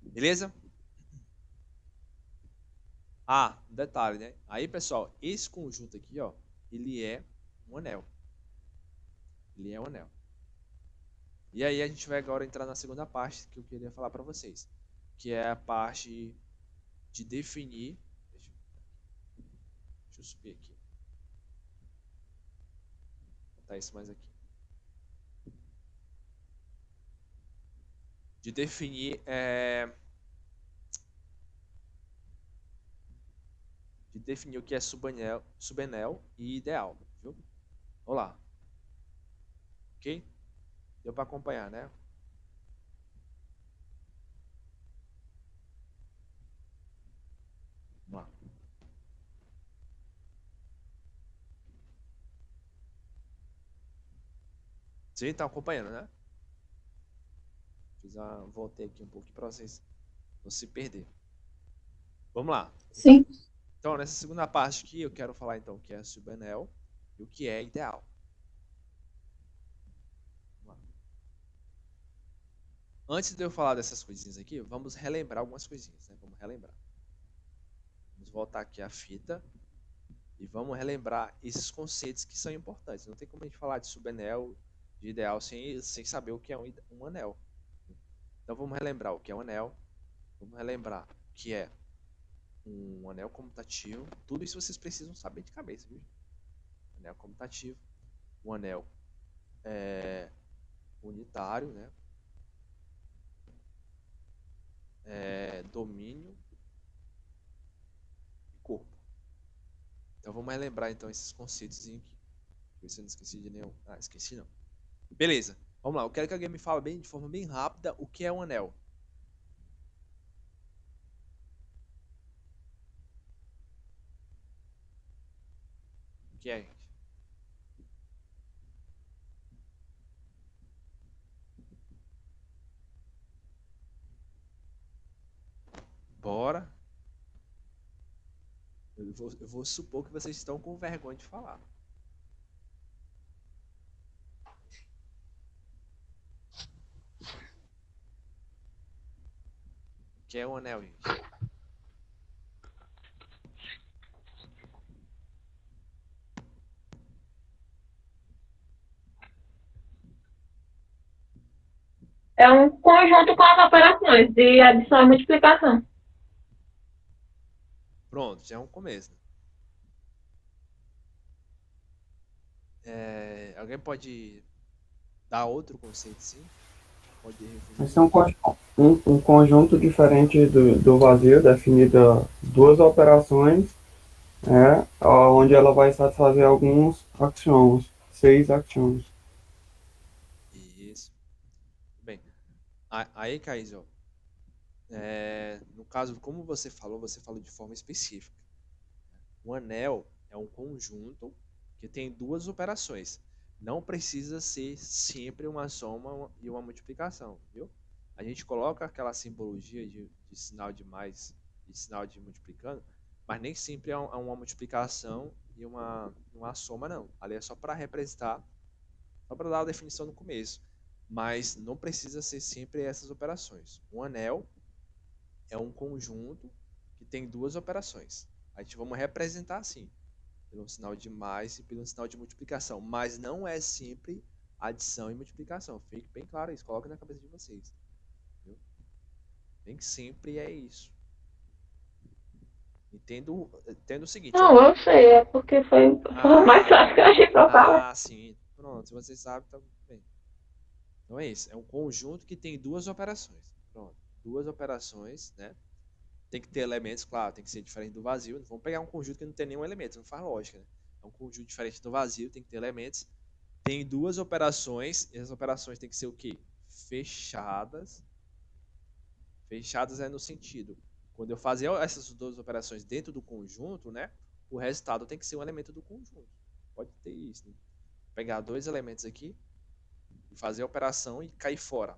Beleza? Um detalhe, né? Aí, pessoal, esse conjunto aqui, ó, ele é um anel. Ele é um anel. E aí a gente vai agora entrar na segunda parte que eu queria falar para vocês, que é a parte de definir. Deixa eu subir aqui. Vou botar isso mais aqui. De definir o que é subenel e ideal, viu? Vamos lá. Ok? Deu para acompanhar, né? Vamos lá. Vocês estão acompanhando, né? Voltei aqui um pouquinho para vocês não se perder. Vamos lá. Sim. Então, nessa segunda parte aqui, eu quero falar então o que é subanel e o que é ideal. Vamos lá. Antes de eu falar dessas coisinhas aqui, vamos relembrar algumas coisinhas, né? Vamos relembrar. Vamos voltar aqui a fita e vamos relembrar esses conceitos que são importantes. Não tem como a gente falar de subanel, de ideal, sem saber o que é um anel. Então, vamos relembrar o que é um anel. Vamos relembrar o que é um anel comutativo. Tudo isso vocês precisam saber de cabeça, viu? Anel comutativo. Um anel unitário, né? Domínio e corpo. Então vamos relembrar então esses conceitos aqui. Ver se eu não esqueci de nenhum. Esqueci não. Beleza. Vamos lá, eu quero que alguém me fale de forma bem rápida o que é um anel. O que é, gente? Bora. Eu vou supor que vocês estão com vergonha de falar. O que é um anel, gente? É um conjunto com as operações de adição e multiplicação. Pronto, já é um começo. Alguém pode dar outro conceito, sim? Pode resumir? Esse é um conjunto diferente do vazio, definido duas operações, onde ela vai satisfazer alguns axiomas, 6 axiomas. Isso. Bem, aí, Caís, ó, no caso, como você falou de forma específica. Um anel é um conjunto que tem duas operações. Não precisa ser sempre uma soma e uma multiplicação, viu? A gente coloca aquela simbologia de sinal de mais e sinal de multiplicando, mas nem sempre é uma multiplicação e uma soma, não. Ali é só para representar, só para dar a definição no começo. Mas não precisa ser sempre essas operações. Um anel é um conjunto que tem duas operações. A gente vamos representar assim, pelo sinal de mais e pelo sinal de multiplicação. Mas não é sempre adição e multiplicação. Fique bem claro isso, coloque na cabeça de vocês. Viu? Nem sempre é isso. Entendo o seguinte, ó. Não, eu sei, é porque foi o mais fácil que eu achei pra falar. Sim. Pronto, se vocês sabem, tá bem. Então é isso. É um conjunto que tem duas operações. Pronto. Duas operações, né? Tem que ter elementos, claro, tem que ser diferente do vazio. Vamos pegar um conjunto que não tem nenhum elemento, não faz lógica, né? É um conjunto diferente do vazio, tem que ter elementos. Tem duas operações, e as operações têm que ser o quê? Fechadas. Fechadas é no sentido, quando eu fazer essas duas operações dentro do conjunto, né? O resultado tem que ser um elemento do conjunto. Pode ter isso, né? Pegar dois elementos aqui e fazer a operação e cair fora.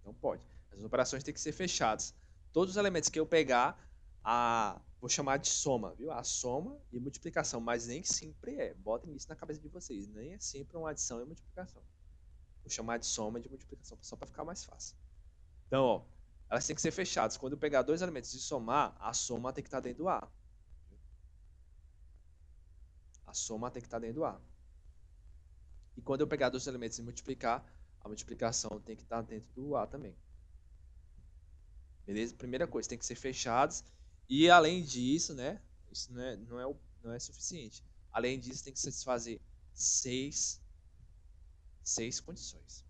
Não pode. As operações têm que ser fechadas. Todos os elementos que eu pegar, vou chamar de soma, viu? A soma e multiplicação, mas nem sempre é. Botem isso na cabeça de vocês. Nem é sempre uma adição e multiplicação. Vou chamar de soma e de multiplicação, só para ficar mais fácil. Então, ó, elas têm que ser fechadas. Quando eu pegar dois elementos e somar, a soma tem que estar dentro do A. A soma tem que estar dentro do A. E quando eu pegar dois elementos e multiplicar, a multiplicação tem que estar dentro do A também. Beleza? Primeira coisa, tem que ser fechados. E além disso, né? Isso não é suficiente. Além disso, tem que satisfazer seis condições.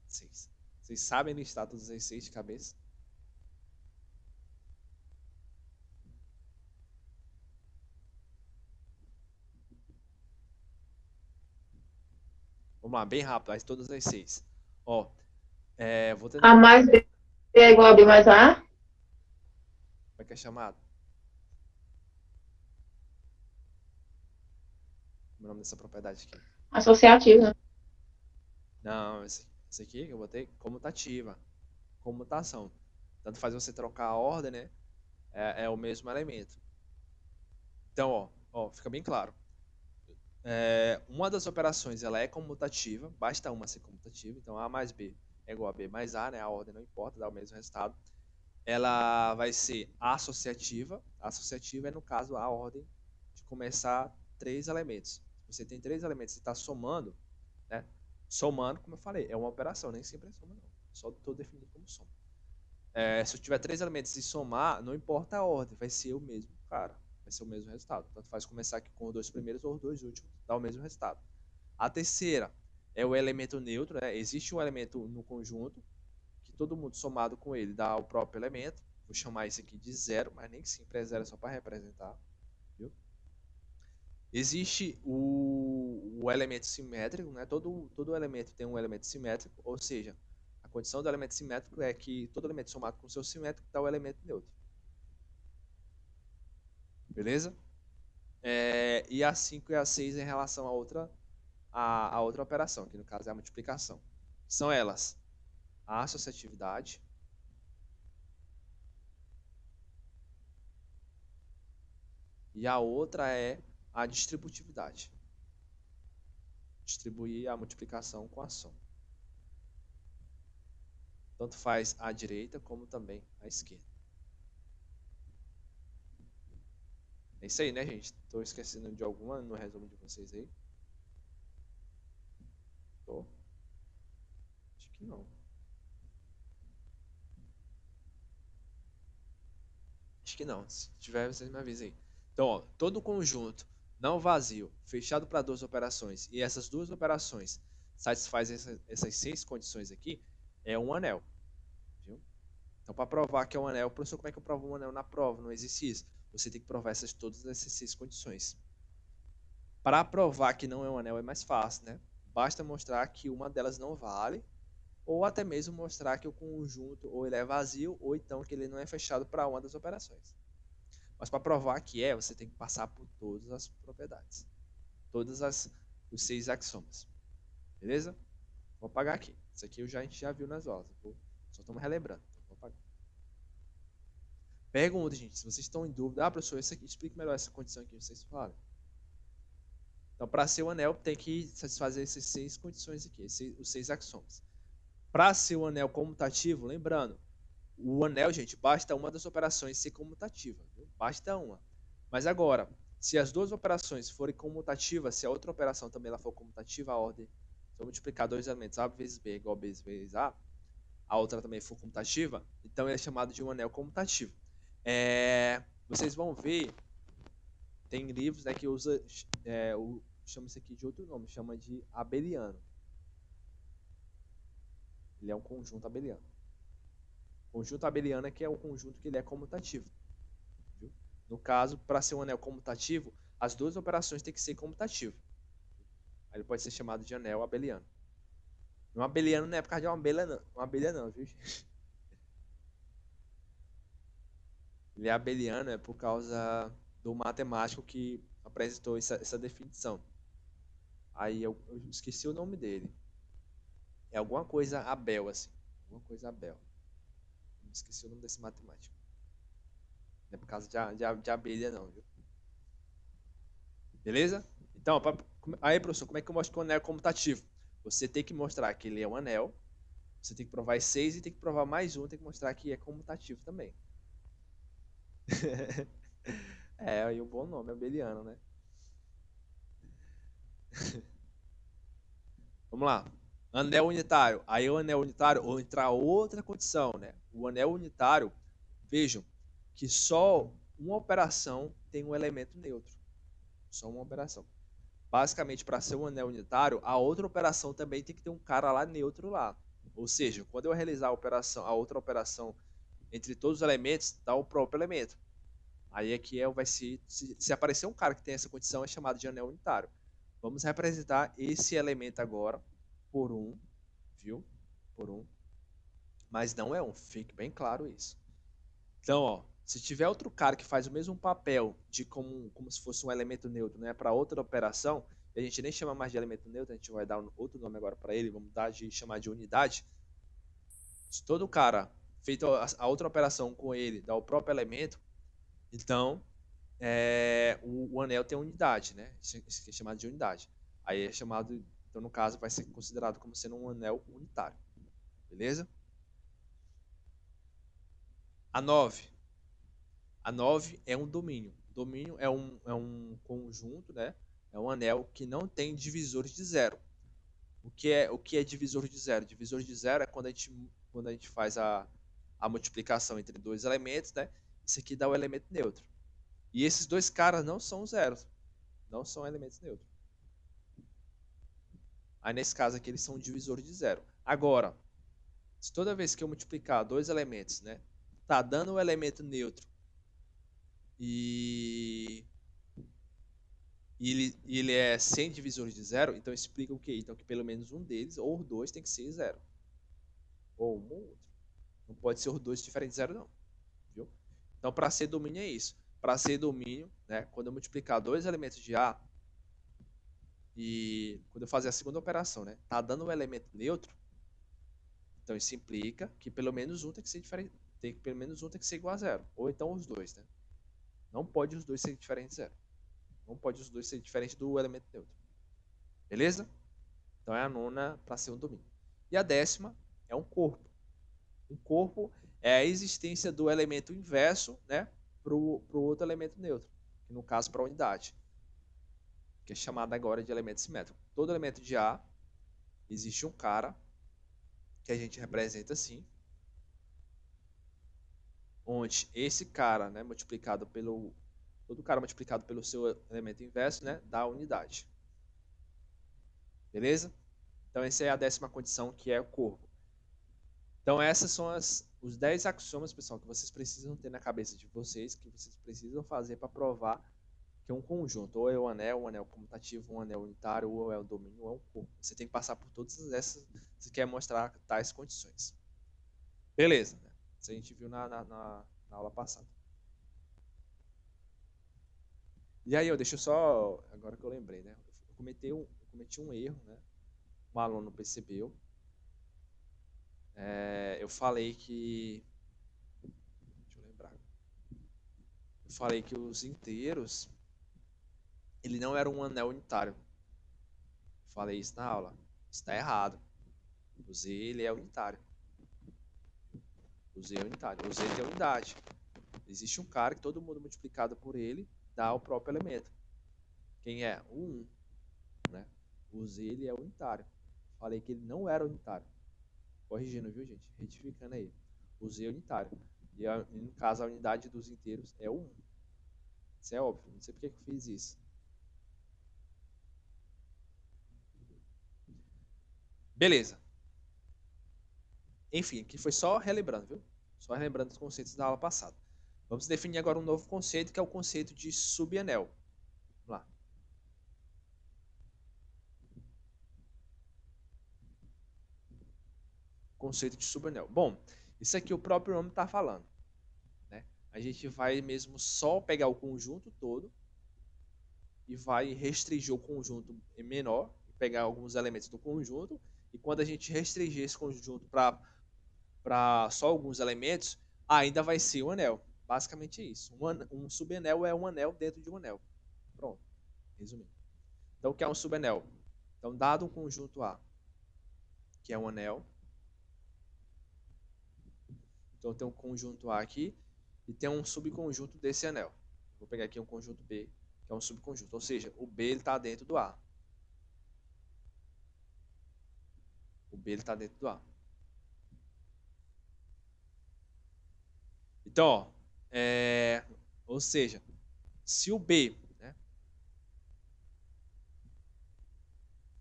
Seis. Vocês sabem listar todas as seis de cabeça? Vamos lá, bem rápido, todas as seis. Ó, vou tentar. A mais B é igual a B mais A. Como é que é chamado? Como é o nome dessa propriedade aqui? Associativa. Não, esse aqui que eu botei, comutativa. Comutação. Tanto faz você trocar a ordem, né? É o mesmo elemento. Então, ó, fica bem claro. Uma das operações ela é comutativa, basta uma ser comutativa, então A mais B é igual a B mais A, né? A ordem não importa, dá o mesmo resultado. Ela vai ser associativa. A associativa é, no caso, a ordem de começar três elementos. Se você tem três elementos e está somando, né? Somando, como eu falei, é uma operação, nem sempre é soma, não. Só estou definindo como soma. Se eu tiver três elementos e somar, não importa a ordem, vai ser o mesmo, cara. Vai ser o mesmo resultado. Tanto faz começar aqui com os dois primeiros ou os dois últimos, dá o mesmo resultado. A terceira é o elemento neutro, né? Existe um elemento no conjunto que todo mundo somado com ele dá o próprio elemento. Vou chamar isso aqui de zero, mas nem sempre é zero, é só para representar. Viu? Existe o elemento simétrico, né? Todo elemento tem um elemento simétrico, ou seja, a condição do elemento simétrico é que todo elemento somado com seu simétrico dá o elemento neutro. Beleza? E a 5 e a 6 em relação a outra operação, que no caso é a multiplicação. São elas a associatividade, e a outra é a distributividade. Distribuir a multiplicação com a soma. Tanto faz à direita como também à esquerda. É isso aí, né, gente? Estou esquecendo de alguma no resumo de vocês aí? Tô? Acho que não. Acho que não. Se tiver, vocês me avisem aí. Então, ó, todo conjunto não vazio, fechado para duas operações, e essas duas operações satisfazem essas 6 condições aqui, é um anel. Viu? Então, para provar que é um anel, professor, como é que eu provo um anel na prova? Não existe isso. Você tem que provar todas essas 6 condições. Para provar que não é um anel é mais fácil, né? Basta mostrar que uma delas não vale, ou até mesmo mostrar que o conjunto ou ele é vazio, ou então que ele não é fechado para uma das operações. Mas para provar que é, você tem que passar por todas as propriedades. Os 6 axiomas. Beleza? Vou apagar aqui. Isso aqui a gente já viu nas aulas. Só estamos relembrando. Então vou apagar. Pergunta, gente. Se vocês estão em dúvida, professor, isso aqui, explique melhor essa condição aqui que vocês falaram. Então, para ser o anel, tem que satisfazer essas 6 condições aqui, os 6 axiomas. Para ser o anel comutativo, lembrando, o anel, gente, basta uma das operações ser comutativa. Viu? Basta uma. Mas agora, se as duas operações forem comutativas, se a outra operação também ela for comutativa, a ordem, se eu multiplicar dois elementos, A vezes B igual B vezes a outra também for comutativa, então ele é chamado de um anel comutativo. Vocês vão ver, tem livros, né, que usa, chama isso aqui de outro nome, chama de abeliano. Ele é um conjunto abeliano. Conjunto abeliano é que é o conjunto que ele é comutativo. Viu? No caso, para ser um anel comutativo, as duas operações têm que ser comutativas. Aí ele pode ser chamado de anel abeliano. Um abeliano não é por causa de uma abelha não, viu, gente? Ele é abeliano é por causa do matemático que apresentou essa definição. Aí eu esqueci o nome dele. É alguma coisa Abel, assim. Alguma coisa Abel. Esqueci o nome desse matemático. Não é por causa de abelha, não, viu? Beleza? Então, aí, professor, como é que eu mostro que o anel é comutativo? Você tem que mostrar que ele é um anel, você tem que provar 6 e tem que provar mais um, tem que mostrar que é comutativo também. Aí um bom nome, abeliano, né? Vamos lá. Anel unitário. Aí o anel unitário, ou entrar outra condição, né? O anel unitário, vejam que só uma operação tem um elemento neutro. Só uma operação. Basicamente, para ser um anel unitário, a outra operação também tem que ter um cara lá neutro lá. Ou seja, quando eu realizar a outra operação entre todos os elementos, dá o próprio elemento. Aí aqui vai ser, se aparecer um cara que tem essa condição, é chamado de anel unitário. Vamos representar esse elemento agora por um, viu? Por um. Mas não é um, fique bem claro isso. Então, ó, se tiver outro cara que faz o mesmo papel de como se fosse um elemento neutro, né, para outra operação, a gente nem chama mais de elemento neutro, a gente vai dar outro nome agora para ele, vamos chamar de unidade. Se todo cara feito a outra operação com ele dá o próprio elemento, então o anel tem unidade, né? Isso é chamado de unidade. Aí é chamado, então no caso vai ser considerado como sendo um anel unitário. Beleza? A 9. A 9 é um domínio. Domínio é um conjunto, né? É um anel que não tem divisores de zero. O que é divisor de zero? Divisor de zero é quando a gente faz a multiplicação entre dois elementos, né? Isso aqui dá o elemento neutro. E esses dois caras não são zeros. Não são elementos neutros. Aí nesse caso aqui eles são divisores de zero. Agora, se toda vez que eu multiplicar dois elementos, né? Tá dando o elemento neutro e e ele é sem divisores de zero, então explica o quê? Então que pelo menos um deles, ou os dois, tem que ser zero. Ou um ou outro. Não pode ser os dois diferentes de zero, não. Viu? Então, para ser domínio é isso. Para ser domínio, né, quando eu multiplicar dois elementos de A, e quando eu fazer a segunda operação, né, tá dando um elemento neutro, então isso implica que pelo menos um tem que ser diferente, pelo menos um tem que ser igual a zero, ou então os dois, né? Não pode os dois ser diferentes de zero. Não pode os dois ser diferentes do elemento neutro. Beleza? Então é a nona para ser um domínio. E a décima é um corpo. Um corpo é a existência do elemento inverso, né, para o outro elemento neutro, que no caso para a unidade, que é chamada agora de elemento simétrico. Todo elemento de A existe um cara que a gente representa assim, onde esse cara, né, multiplicado pelo todo cara multiplicado pelo seu elemento inverso, né, dá a unidade. Beleza? Então essa é a décima condição, que é o corpo. Então essas são os 10 axiomas, pessoal, que vocês precisam ter na cabeça de vocês, que vocês precisam fazer para provar que é um conjunto, ou é um anel comutativo, um anel unitário, ou é o domínio, ou é um corpo. Você tem que passar por todas essas se quer mostrar tais condições. Beleza, né? Isso a gente viu na aula passada. E aí, deixa eu só, agora que eu lembrei, né? Eu cometi um erro, né? Um aluno percebeu. Eu falei que... Deixa eu lembrar. Eu falei que os inteiros, ele não era um anel unitário. Falei isso na aula. Isso está errado. O Z, ele é unitário. O Z é unitário. O Z tem unidade. Existe um cara que todo mundo multiplicado por ele dá o próprio elemento. Quem é? O 1. Né? O Z, ele é unitário. Falei que ele não era unitário. Corrigindo, viu, gente? Retificando aí. O Z é unitário. E no caso, a unidade dos inteiros é o 1. Isso é óbvio. Não sei porque que eu fiz isso. Beleza. Enfim, aqui foi só relembrando, viu? Só relembrando os conceitos da aula passada. Vamos definir agora um novo conceito, que é o conceito de subanel. Vamos lá. Conceito de subanel. Bom, isso aqui o próprio nome está falando. Né? A gente vai mesmo só pegar o conjunto todo e vai restringir o conjunto menor, pegar alguns elementos do conjunto, e quando a gente restringir esse conjunto para só alguns elementos, ainda vai ser um anel. Basicamente é isso. Um subanel é um anel dentro de um anel. Pronto. Resumindo. Então, o que é um subanel? Então, dado um conjunto A, que é um anel, então tem um conjunto A aqui e tem um subconjunto desse anel. Vou pegar aqui um conjunto B, que é um subconjunto, ou seja, o B está dentro do A. O B está dentro do A. Então, ó, ou seja, se o B, né,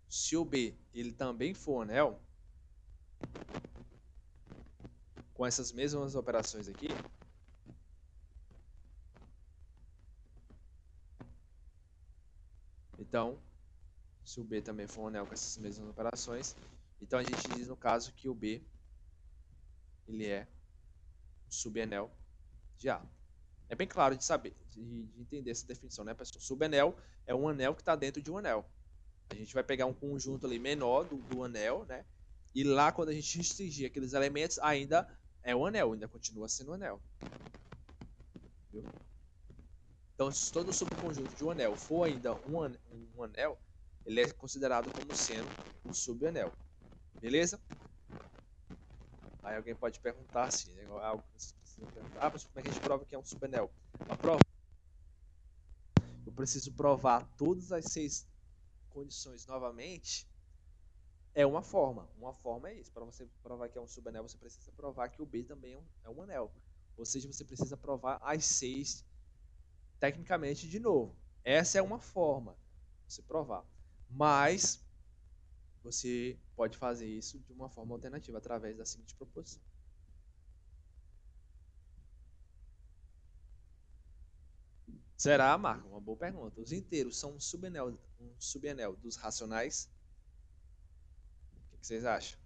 se o B ele também for anel, com essas mesmas operações aqui, então, se o B também for um anel com essas mesmas operações, então a gente diz no caso que o B ele é um subanel de A. É bem claro de saber, de entender essa definição, né, pessoal? Subanel é um anel que está dentro de um anel. A gente vai pegar um conjunto ali menor do anel, né? E lá, quando a gente restringir aqueles elementos, ainda é um anel, ainda continua sendo um anel. Viu? Então, se todo subconjunto de um anel for ainda um anel, ele é considerado como sendo um subanel. Beleza? Aí alguém pode perguntar assim, né? Algo que vocês precisam perguntar. Mas como é que a gente prova que é um subanel? A prova. Eu preciso provar todas as 6 condições novamente. É uma forma. Uma forma é isso. Para você provar que é um subanel, você precisa provar que o B também é um anel. Ou seja, você precisa provar as 6 tecnicamente de novo. Essa é uma forma de você provar. Mas você pode fazer isso de uma forma alternativa, através da seguinte proposição. Será, Marco? Uma boa pergunta. Os inteiros são um subanel dos racionais? O que vocês acham?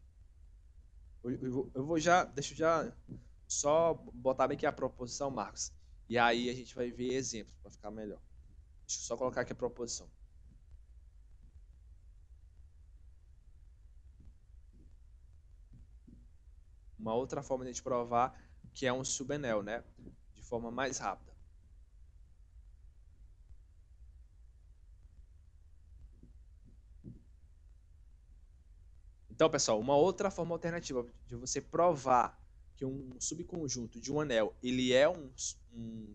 Eu vou já, deixa eu já só botar bem aqui a proposição, Marcos. E aí a gente vai ver exemplos para ficar melhor. Deixa eu só colocar aqui a proposição. Uma outra forma de a gente provar que é um subenel, né? De forma mais rápida. Então, pessoal, uma outra forma alternativa de você provar que um subconjunto de um anel ele é um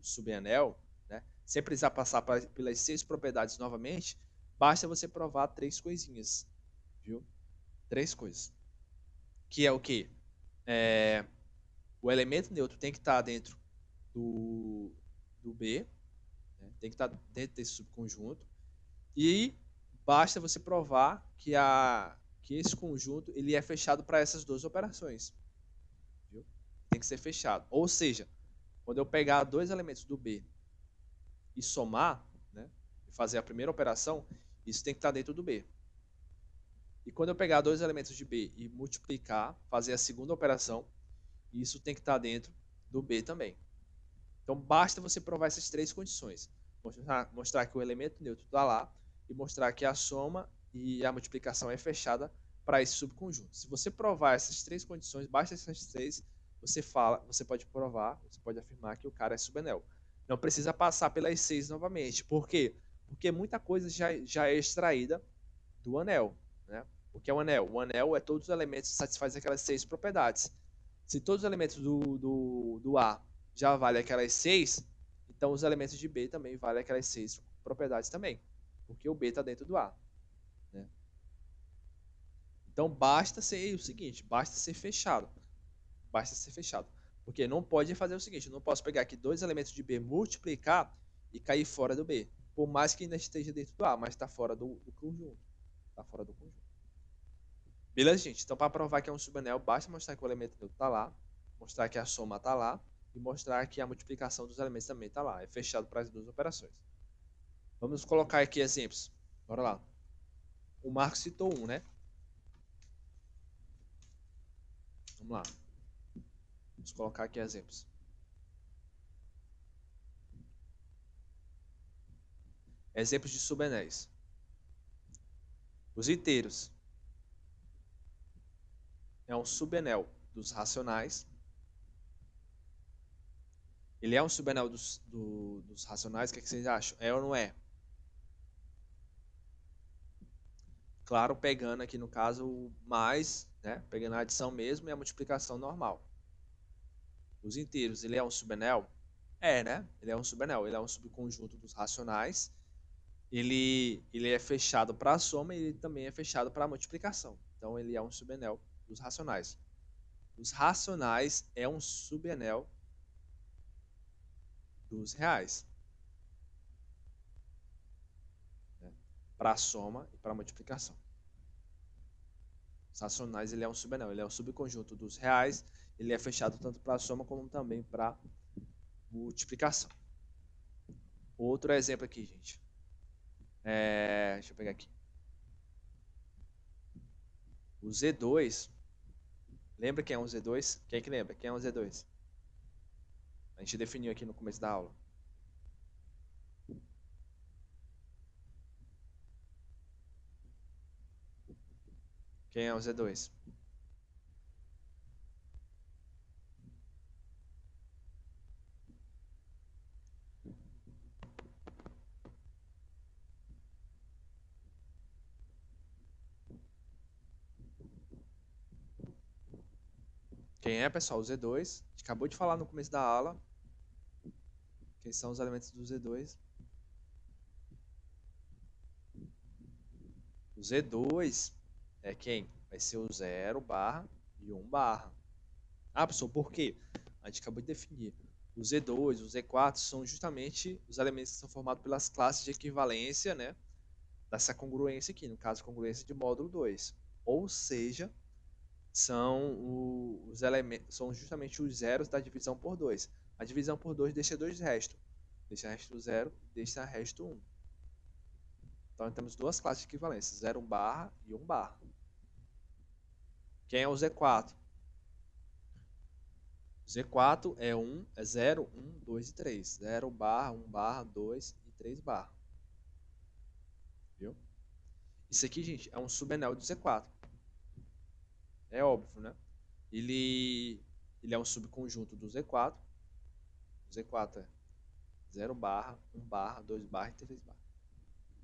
subanel, né? Sem precisar passar pelas 6 propriedades novamente, basta você provar 3 coisinhas, viu? 3 coisas. Que é o quê? O elemento neutro tem que estar dentro do B, né? Tem que estar dentro desse subconjunto. E basta você provar que esse conjunto ele é fechado para essas duas operações. Viu? Tem que ser fechado. Ou seja, quando eu pegar 2 elementos do B e somar, né, e fazer a primeira operação, isso tem que estar dentro do B. E quando eu pegar 2 elementos de B e multiplicar, fazer a segunda operação, isso tem que estar dentro do B também. Então basta você provar essas 3 condições. Mostrar que o elemento neutro está lá e mostrar que a soma e a multiplicação é fechada para esse subconjunto. Se você provar essas 3 condições, basta essas 3, você pode provar, você pode afirmar que o cara é subanel. Não precisa passar pelas 6 novamente. Por quê? Porque muita coisa já é extraída do anel. Né? O que é o anel? O anel é todos os elementos que satisfazem aquelas 6 propriedades. Se todos os elementos do A já valem aquelas 6, então os elementos de B também valem aquelas 6 propriedades também. Porque o B está dentro do A. Né? Então basta ser o seguinte, basta ser fechado. Basta ser fechado. Porque não pode fazer o seguinte, eu não posso pegar aqui 2 elementos de B, multiplicar e cair fora do B. Por mais que ainda esteja dentro do A, mas está fora do conjunto. Está fora do conjunto. Beleza, gente? Então, para provar que é um subanel, basta mostrar que o elemento neutro está lá, mostrar que a soma está lá e mostrar que a multiplicação dos elementos também está lá. É fechado para as duas operações. Vamos colocar aqui exemplos. Bora lá. O Marcos citou um, né? Vamos lá. Vamos colocar aqui exemplos. Exemplos de subanéis. Os inteiros. É um subanel dos racionais. Ele é um subanel dos racionais. O que vocês acham? É ou não é? Claro, pegando aqui no caso o mais, né? Pegando a adição mesmo e a multiplicação normal. Os inteiros, ele é um subanel? É, né? Ele é um subanel. Ele é um subconjunto dos racionais. Ele é fechado para a soma e ele também é fechado para a multiplicação. Então, ele é um subanel dos racionais. Os racionais é um subanel dos reais. Né? Para a soma e para a multiplicação. Os racionais, ele é um subanel. Ele é um subconjunto dos reais. Ele é fechado tanto para a soma como também para a multiplicação. Outro exemplo aqui, gente. Deixa eu pegar aqui. O Z2. Lembra quem é um Z2? Quem é que lembra? Quem é um Z2? A gente definiu aqui no começo da aula. Quem é o Z2? Quem é, pessoal? O Z2. A gente acabou de falar no começo da aula. Quem são os elementos do Z2? O Z2 é quem? Vai ser o 0 barra e 1 barra. Ah, pessoal, por quê? A gente acabou de definir. O Z2, o Z4 são justamente os elementos que são formados pelas classes de equivalência, né? Dessa congruência aqui, no caso, congruência de módulo 2. Ou seja, são justamente os zeros da divisão por 2. A divisão por 2 deixa 2 restos. deixa resto 0, deixa resto 1. Então temos duas classes de equivalência, 0 barra e 1 barra. Quem é o Z4? Z4 é 0, 1, 2 e 3. 0 barra, 1 barra, 2 e 3 barra. Viu? Isso aqui, gente, é um subenel do Z4. É óbvio, né? Ele é um subconjunto do Z4. O Z4 é 0 barra, 1 barra, 2 barra e 3 barra.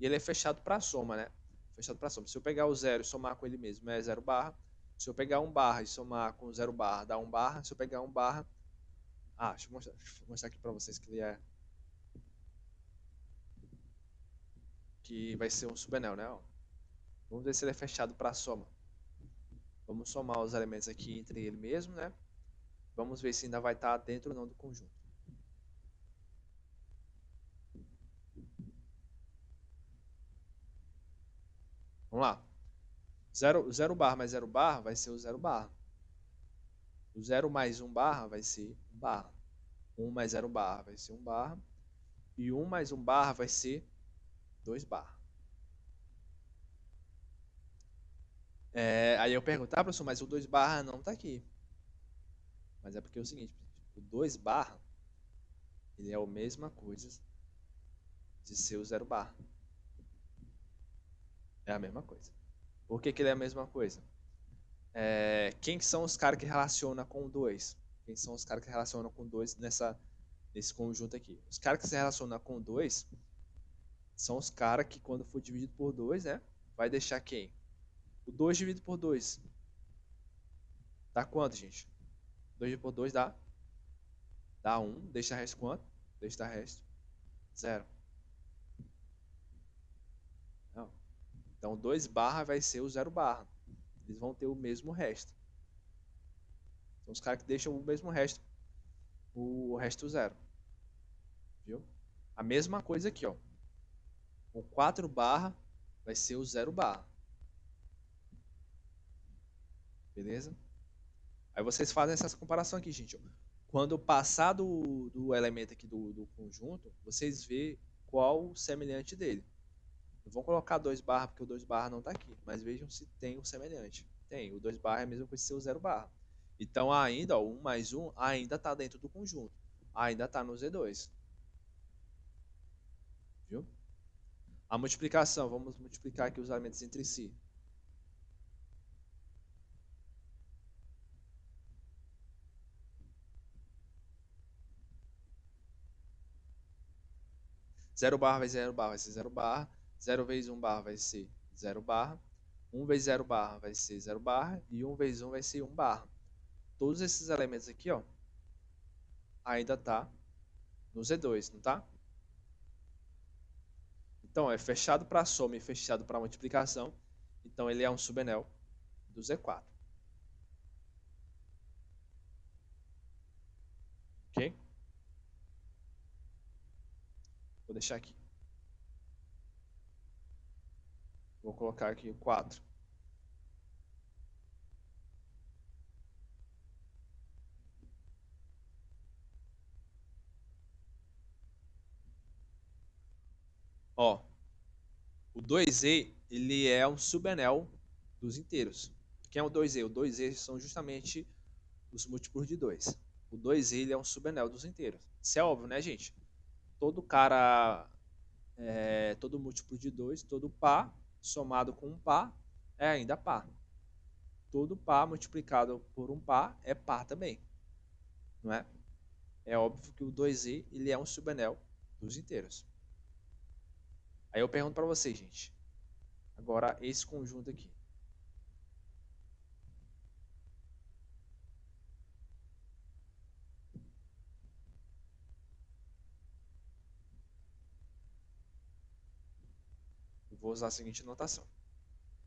E ele é fechado para soma, né? Fechado para soma. Se eu pegar o 0 e somar com ele mesmo, é 0 barra. Se eu pegar 1 barra e somar com 0 barra, dá 1 barra. Se eu pegar 1 barra... deixa eu mostrar aqui para vocês que ele é... que vai ser um subenel, né? Vamos ver se ele é fechado para soma. Vamos somar os elementos aqui entre ele mesmo, né? Vamos ver se ainda vai estar dentro ou não do conjunto. Vamos lá. 0 barra mais 0 barra vai ser o 0 barra. O 0 mais 1 barra vai ser 1 barra. 1 mais 0 barra vai ser 1 barra. E 1 mais 1 barra vai ser 2 barra. Aí eu pergunto, professor, mas o 2 barra não está aqui. Mas é porque é o seguinte, o 2 barra, ele é a mesma coisa de ser o 0 barra. É a mesma coisa. Por que ele é a mesma coisa? Quem são os caras que relacionam com o 2? Quem são os caras que relacionam com o 2 nesse conjunto aqui? Os caras que se relacionam com o 2 são os caras que quando for dividido por 2, né? Vai deixar quem? O 2 dividido por 2. Dá quanto, gente? 2 dividido por 2 dá 1. Deixa resto quanto? Deixa resto 0. Não. Então 2 barra vai ser o 0 barra. Eles vão ter o mesmo resto. São os caras que deixam o mesmo resto. O resto 0. Viu? A mesma coisa aqui, ó. O 4 barra vai ser o 0 barra. Beleza? Aí vocês fazem essa comparação aqui, gente. Quando passar do elemento aqui do conjunto, vocês vê qual o semelhante dele. Não vão colocar 2 barra porque o 2 barra não está aqui, mas vejam se tem um semelhante. Tem, o 2 barra é a mesma coisa que ser o 0 barra. Então ainda, ó, 1 mais 1 ainda está dentro do conjunto. Ainda está no Z2. Viu? A multiplicação, vamos multiplicar aqui os elementos entre si. Zero barra vezes 0 barra vai ser 0 barra. 0 vezes 1 barra vai ser 0 barra. 1 vezes 0 barra vai ser 0 barra. E 1 vezes 1 vai ser 1 barra. Todos esses elementos aqui, ó, ainda tá no Z2, não tá? Então, é fechado para soma e fechado para multiplicação. Então, ele é um subenel do Z4. Ok? Vou deixar aqui. Vou colocar aqui o 4. Ó, o 2e, ele é um subenel dos inteiros. Quem é o 2e? O 2e são justamente os múltiplos de 2. O 2e ele é um subenel dos inteiros. Isso é óbvio, né, gente? Todo cara, todo múltiplo de 2, todo par somado com um par é ainda par. Todo par multiplicado por um par é par também, não é? É óbvio que o 2i ele é um subenel dos inteiros. Aí eu pergunto para vocês, gente. Agora esse conjunto aqui. Eu vou usar a seguinte notação.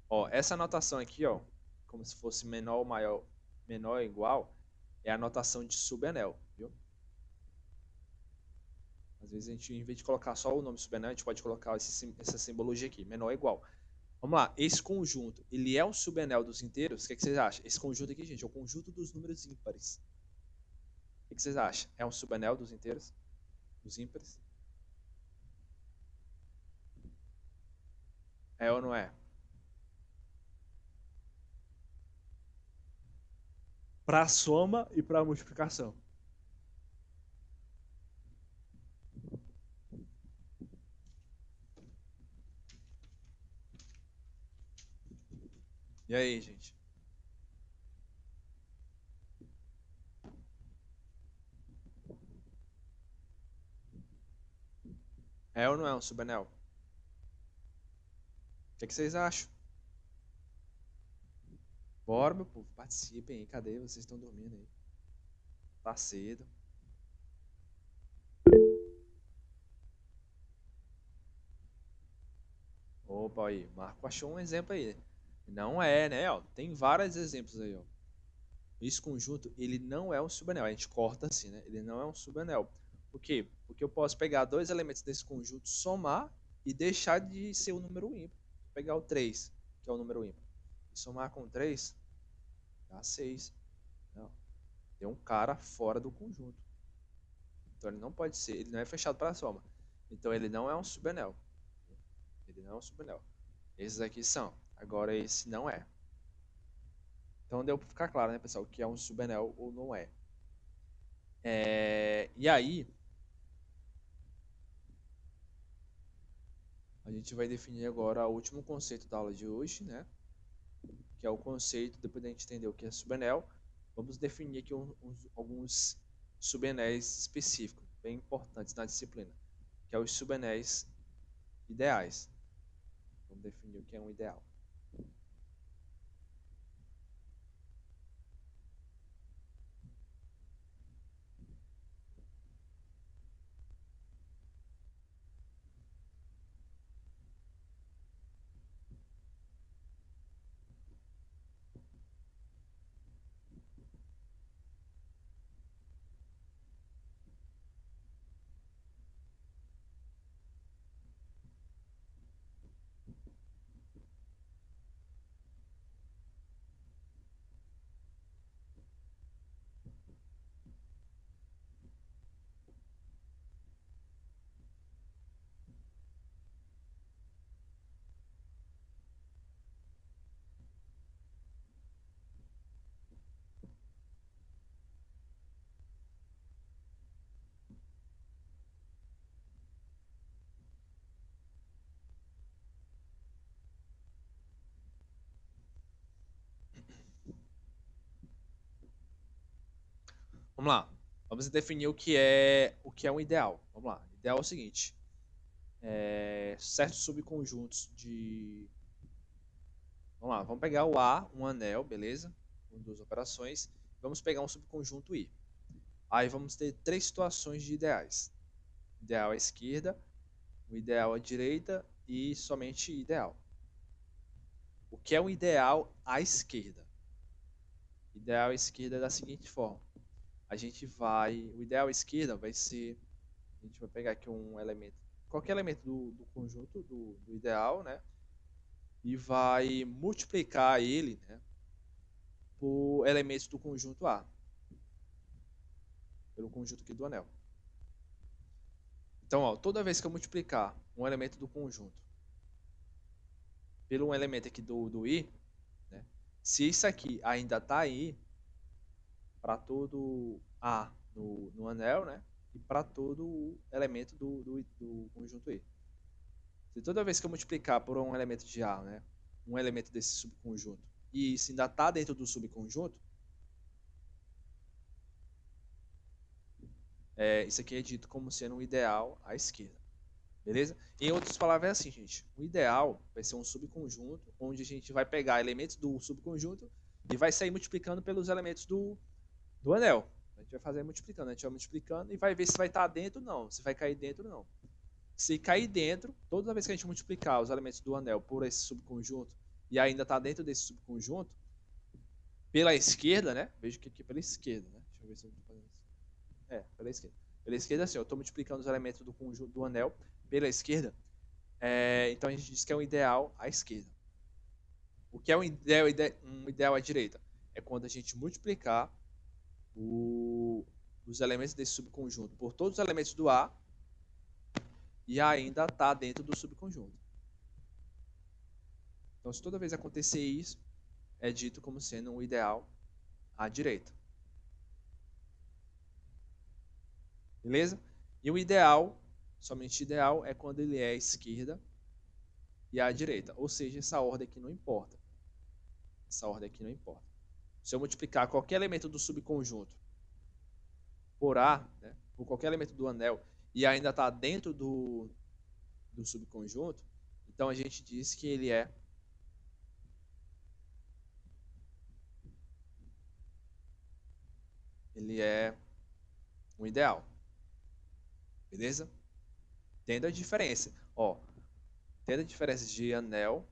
Ó, essa notação aqui, ó, como se fosse menor ou maior, menor ou igual, é a notação de subenel, viu? Às vezes a gente, em vez de colocar só o nome subenel, a gente pode colocar essa simbologia aqui, menor ou igual. Vamos lá, esse conjunto, ele é um subenel dos inteiros? O que vocês acham? Esse conjunto aqui, gente, é o conjunto dos números ímpares. O que vocês acham? É um subenel dos inteiros? Dos ímpares? É ou não é? Para soma e para multiplicação. E aí, gente? É ou não é um subanel? O que vocês acham? Bora, meu povo, participem aí. Cadê? Vocês estão dormindo aí. Tá cedo. Opa, aí. Marco achou um exemplo aí. Não é, né? Ó, tem vários exemplos aí, ó. Esse conjunto, ele não é um subanel. A gente corta assim, né? Ele não é um subanel. Por quê? Porque eu posso pegar dois elementos desse conjunto, somar e deixar de ser o número ímpar. Vou pegar o 3, que é o número ímpar. E somar com 3, dá 6. Não. Tem um cara fora do conjunto. Então ele não pode ser, ele não é fechado para a soma. Então ele não é um subanel. Ele não é um subanel. Esses aqui são. Agora esse não é. Então deu para ficar claro, né, pessoal, o que é um subanel ou não é. E aí, a gente vai definir agora o último conceito da aula de hoje, né? Que é o conceito, depois da gente entender o que é subanel, vamos definir aqui alguns subanéis específicos, bem importantes na disciplina, que é os subanéis ideais. Vamos definir o que é um ideal. Vamos lá. Vamos definir o que é um ideal. Vamos lá. Ideal é o seguinte: certos subconjuntos de. Vamos lá. Vamos pegar o A, um anel, beleza? Com duas operações. Vamos pegar um subconjunto I. Aí vamos ter três situações de ideais: ideal à esquerda, o ideal à direita e somente ideal. O que é um ideal à esquerda? Ideal à esquerda é da seguinte forma: o ideal à esquerda vai ser, a gente vai pegar aqui um elemento, qualquer elemento do conjunto do ideal, né? E vai multiplicar ele, né, por elementos do conjunto A, pelo conjunto aqui do anel. Então, ó, toda vez que eu multiplicar um elemento do conjunto pelo um elemento aqui do I, né, se isso aqui ainda está aí, para todo A no anel, né, e para todo elemento do conjunto I. Se toda vez que eu multiplicar por um elemento de A, né, um elemento desse subconjunto, e isso ainda está dentro do subconjunto, isso aqui é dito como sendo um ideal à esquerda. Beleza? Em outras palavras, é assim, gente. O ideal vai ser um subconjunto, onde a gente vai pegar elementos do subconjunto e vai sair multiplicando pelos elementos do anel. A gente vai fazer multiplicando, a gente vai multiplicando e vai ver se vai estar dentro ou não, se vai cair dentro ou não. Se cair dentro, toda vez que a gente multiplicar os elementos do anel por esse subconjunto e ainda está dentro desse subconjunto, pela esquerda, né? Veja que aqui pela esquerda, né? Deixa eu ver se eu estou fazendo isso. Pela esquerda. Pela esquerda, assim, eu estou multiplicando os elementos do conjunto do anel pela esquerda. Então a gente diz que é um ideal à esquerda. O que é um ideal à direita? É quando a gente multiplicar os elementos desse subconjunto por todos os elementos do A e ainda está dentro do subconjunto. Então, se toda vez acontecer isso, é dito como sendo um ideal à direita. Beleza? E o ideal, somente ideal, é quando ele é à esquerda e à direita. Ou seja, essa ordem aqui não importa. Essa ordem aqui não importa. Se eu multiplicar qualquer elemento do subconjunto por A, né, por qualquer elemento do anel, e ainda está dentro do subconjunto, então a gente diz que ele é um ideal. Beleza? Tendo a diferença. Ó, tendo a diferença de anel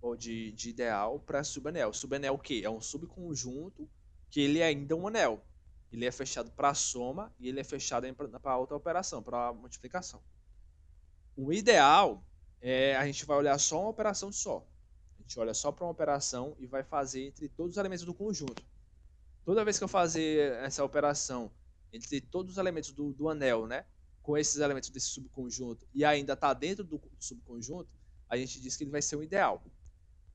ou de ideal para subanel. Subanel o quê? É um subconjunto que ele é ainda um anel. Ele é fechado para a soma e ele é fechado para outra operação, para a multiplicação. O ideal é a gente vai olhar só uma operação só. A gente olha só para uma operação e vai fazer entre todos os elementos do conjunto. Toda vez que eu fazer essa operação entre todos os elementos do anel, né, com esses elementos desse subconjunto e ainda está dentro do subconjunto, a gente diz que ele vai ser um ideal.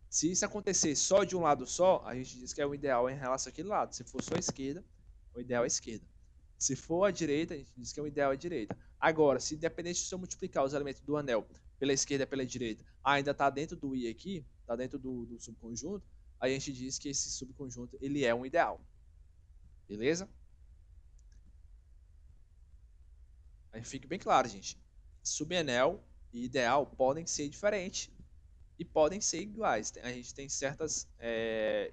Se isso acontecer só de um lado só, a gente diz que é o ideal em relação àquele lado. Se for só a esquerda, o ideal é a esquerda. Se for a direita, a gente diz que é o ideal à direita. Agora, se independente se eu multiplicar os elementos do anel pela esquerda e pela direita, ainda está dentro do I aqui, está dentro do subconjunto, a gente diz que esse subconjunto ele é um ideal. Beleza? Aí fica bem claro, gente. Subanel e ideal podem ser diferentes e podem ser iguais. A gente tem certas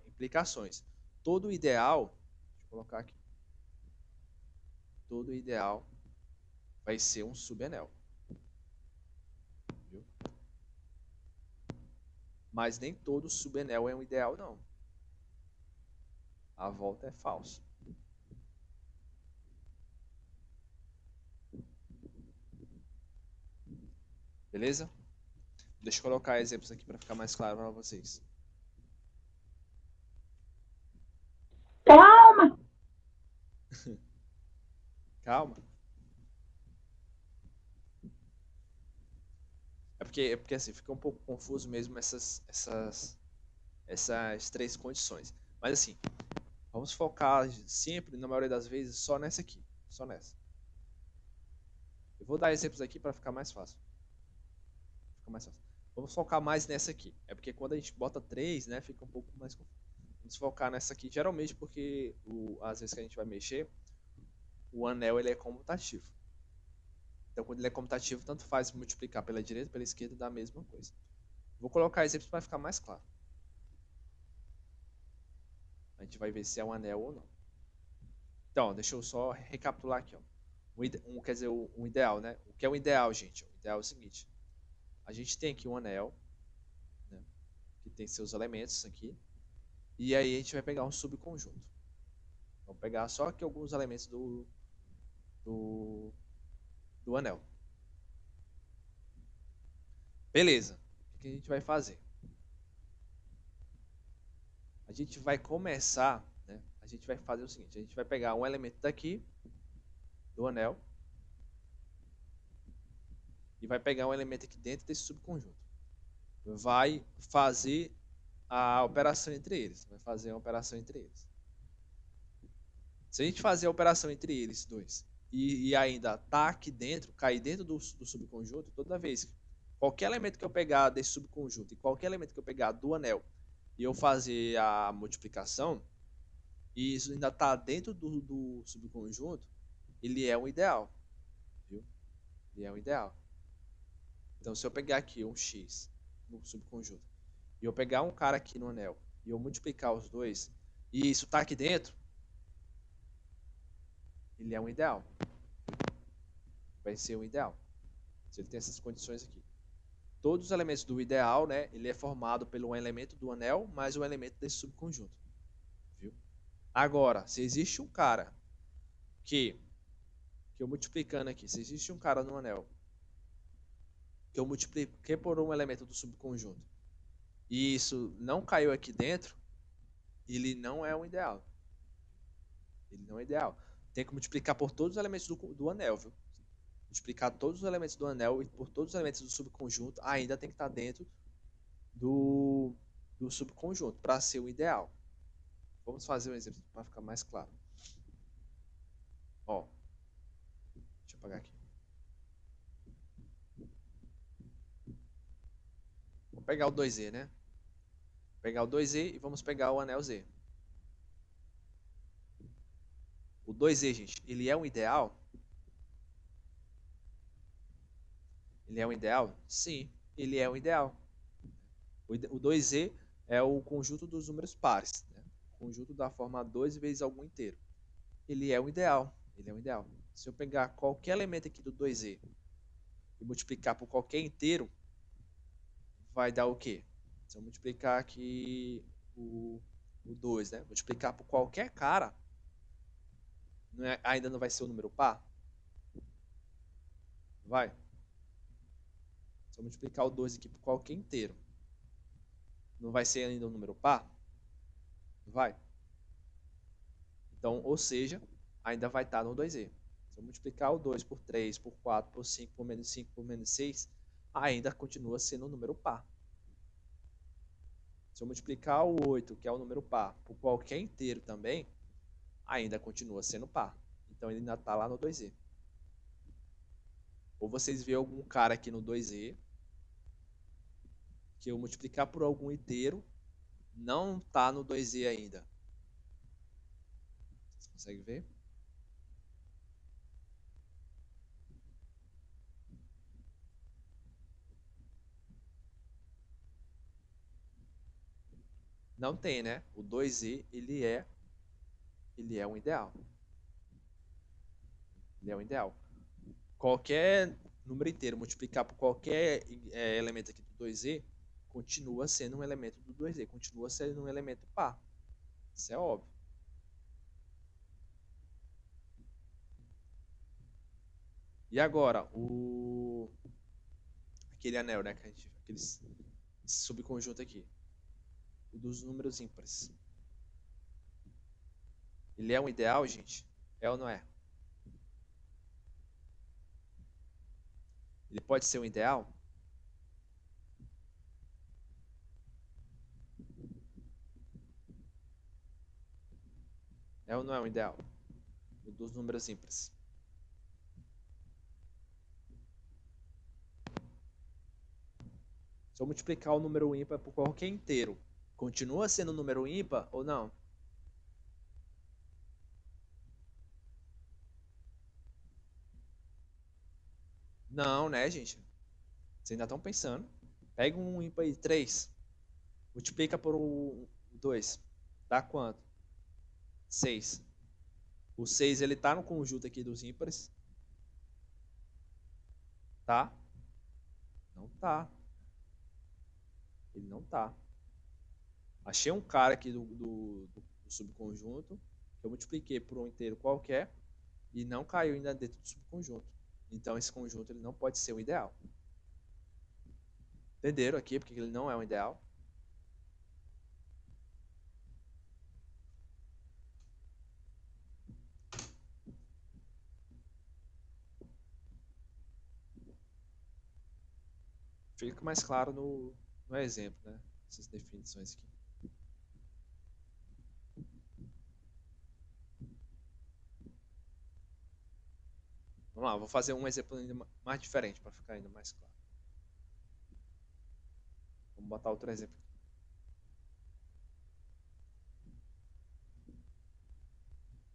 implicações. Todo ideal, deixa eu colocar aqui. Todo ideal vai ser um subanel. Viu? Mas nem todo subanel é um ideal, não. A volta é falsa. Beleza? Deixa eu colocar exemplos aqui para ficar mais claro para vocês. Calma! Calma. É porque assim, fica um pouco confuso mesmo essas três condições. Mas assim, vamos focar sempre, na maioria das vezes, só nessa aqui. Só nessa. Eu vou dar exemplos aqui para ficar mais fácil. Vamos focar mais nessa aqui. É porque quando a gente bota 3, né, fica um pouco mais confuso. Vamos focar nessa aqui, geralmente porque às vezes que a gente vai mexer, o anel ele é comutativo. Então quando ele é comutativo, tanto faz multiplicar pela direita, pela esquerda, dá a mesma coisa. Vou colocar exemplos para ficar mais claro. A gente vai ver se é um anel ou não. Então, deixa eu só recapitular aqui. Ó. Quer dizer, um ideal, né? O que é um ideal, gente? O ideal é o seguinte. A gente tem aqui um anel, né, que tem seus elementos aqui. E aí a gente vai pegar um subconjunto. Vamos pegar só aqui alguns elementos do anel. Beleza. O que a gente vai fazer? A gente vai começar, né? A gente vai fazer o seguinte. A gente vai pegar um elemento daqui, do anel, e vai pegar um elemento aqui dentro desse subconjunto. Vai fazer a operação entre eles. Vai fazer uma operação entre eles. Se a gente fazer a operação entre eles dois e ainda tá aqui dentro, cair dentro do subconjunto, toda vez que qualquer elemento que eu pegar desse subconjunto e qualquer elemento que eu pegar do anel e eu fazer a multiplicação, e isso ainda tá dentro do subconjunto, ele é um ideal. Viu? Ele é um ideal. Então, se eu pegar aqui um x no subconjunto e eu pegar um cara aqui no anel e eu multiplicar os dois e isso tá aqui dentro, ele é um ideal. Vai ser um ideal. Se ele tem essas condições aqui. Todos os elementos do ideal, né, ele é formado pelo um elemento do anel mais um elemento desse subconjunto. Viu? Agora, se existe um cara que eu multiplicando aqui, se existe um cara no anel que eu multipliquei por um elemento do subconjunto e isso não caiu aqui dentro, ele não é um ideal. Ele não é ideal. Tem que multiplicar por todos os elementos do anel, viu? Multiplicar todos os elementos do anel e por todos os elementos do subconjunto ainda tem que estar dentro do, do subconjunto para ser o ideal. Vamos fazer um exemplo para ficar mais claro. Ó, deixa eu apagar aqui. Vamos pegar o 2Z, né? Pegar o 2Z e vamos pegar o anel Z. O 2Z, gente, ele é um ideal? Ele é um ideal? Sim, ele é um ideal. O 2Z é o conjunto dos números pares, né? O conjunto da forma 2 vezes algum inteiro. Ele é um ideal. Ele é um ideal. Se eu pegar qualquer elemento aqui do 2Z e multiplicar por qualquer inteiro, vai dar o quê? Se eu multiplicar aqui o 2, né? Multiplicar por qualquer cara, ainda não vai ser o número par? Vai. Se eu multiplicar o 2 aqui por qualquer inteiro, não vai ser ainda um número par? Vai. Então, ou seja, ainda vai estar no 2Z. Se eu multiplicar o 2 por 3, por 4, por 5, por menos 5, por menos 6, ainda continua sendo um número par. Se eu multiplicar o 8, que é o número par, por qualquer inteiro também, ainda continua sendo par. Então, ele ainda está lá no 2Z. Ou vocês veem algum cara aqui no 2Z, que eu multiplicar por algum inteiro, não está no 2Z ainda. Vocês conseguem ver? Não tem, né? O 2Z, ele é um ideal. Ele é um ideal. Qualquer número inteiro multiplicar por qualquer elemento aqui do 2Z, continua sendo um elemento do 2Z, continua sendo um elemento par. Isso é óbvio. E agora, aquele anel, né? Aquele subconjunto aqui. O dos números ímpares. Ele é um ideal, gente? É ou não é? Ele pode ser um ideal? É ou não é um ideal? O dos números ímpares. Se eu multiplicar o número ímpar por qualquer inteiro, continua sendo um número ímpar ou não? Não, né, gente? Vocês ainda estão pensando. Pega um ímpar aí, 3. Multiplica por 2. Dá quanto? 6. O 6 ele tá no conjunto aqui dos ímpares. Tá? Não tá. Ele não tá. Achei um cara aqui do subconjunto que eu multipliquei por um inteiro qualquer e não caiu ainda dentro do subconjunto. Então esse conjunto ele não pode ser o ideal. Entenderam aqui porque ele não é um ideal? Fica mais claro no exemplo, né? Essas definições aqui. Vamos lá, vou fazer um exemplo ainda mais diferente para ficar ainda mais claro. Vamos botar outro exemplo aqui.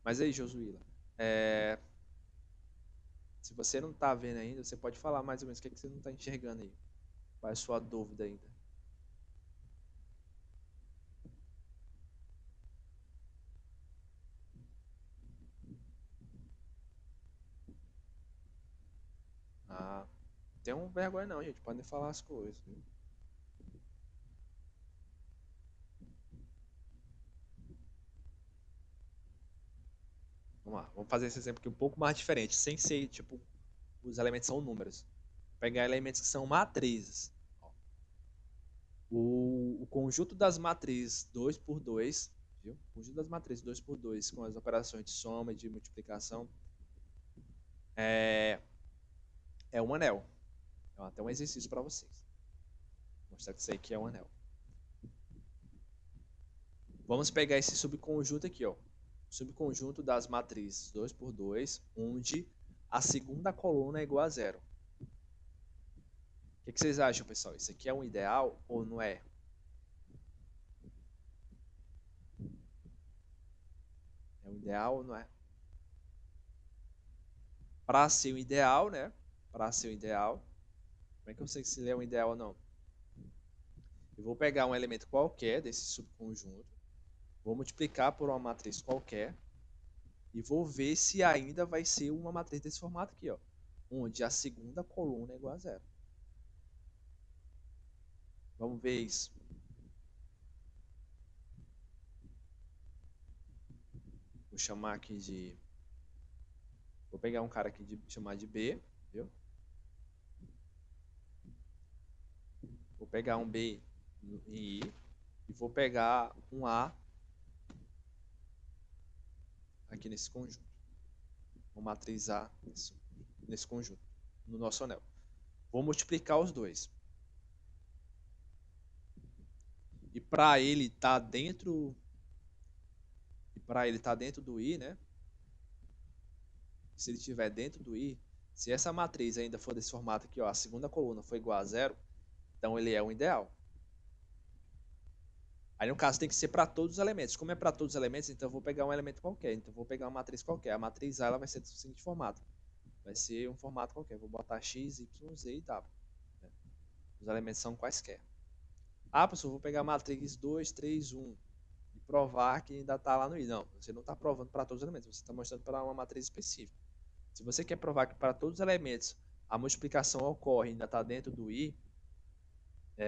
Mas aí, Josuíla, se você não está vendo ainda, você pode falar mais ou menos o que, é que você não está enxergando aí. Qual é a sua dúvida ainda? Ah, não tenham vergonha não, gente. Podem falar as coisas, viu? Vamos lá, vamos fazer esse exemplo aqui um pouco mais diferente, sem ser, tipo, os elementos são números. Vou pegar elementos que são matrizes. Ó. O conjunto das matrizes 2 por 2, viu? O conjunto das matrizes 2 por 2 com as operações de soma e de multiplicação é um anel. É até um exercício para vocês. Vou mostrar que isso aqui é um anel. Vamos pegar esse subconjunto aqui, ó. Subconjunto das matrizes 2 por 2, onde a segunda coluna é igual a zero. O que vocês acham, pessoal? Isso aqui é um ideal ou não é? É um ideal ou não é? Para ser um ideal, né? Para ser um ideal, como é que eu sei se ele é um ideal ou não? Eu vou pegar um elemento qualquer desse subconjunto, vou multiplicar por uma matriz qualquer e vou ver se ainda vai ser uma matriz desse formato aqui, ó, onde a segunda coluna é igual a zero. Vamos ver isso. Vou chamar aqui de... Vou pegar um cara aqui de chamar de B, viu? Vou pegar um B em I e vou pegar um A aqui nesse conjunto. Vou matriz A nesse conjunto, no nosso anel. Vou multiplicar os dois. E para ele estar dentro do I, né? Se ele estiver dentro do I, se essa matriz ainda for desse formato aqui, ó, a segunda coluna for igual a zero, então ele é um ideal. Aí no caso tem que ser para todos os elementos. Como é para todos os elementos, então eu vou pegar um elemento qualquer. Então eu vou pegar uma matriz qualquer. A matriz A ela vai ser do seguinte formato. Vai ser um formato qualquer. Vou botar X, Y, Z e W. Né? Os elementos são quaisquer. Ah, professor, vou pegar a matriz 2, 3, 1 e provar que ainda está lá no I. Não, você não está provando para todos os elementos. Você está mostrando para uma matriz específica. Se você quer provar que para todos os elementos a multiplicação ocorre e ainda está dentro do I,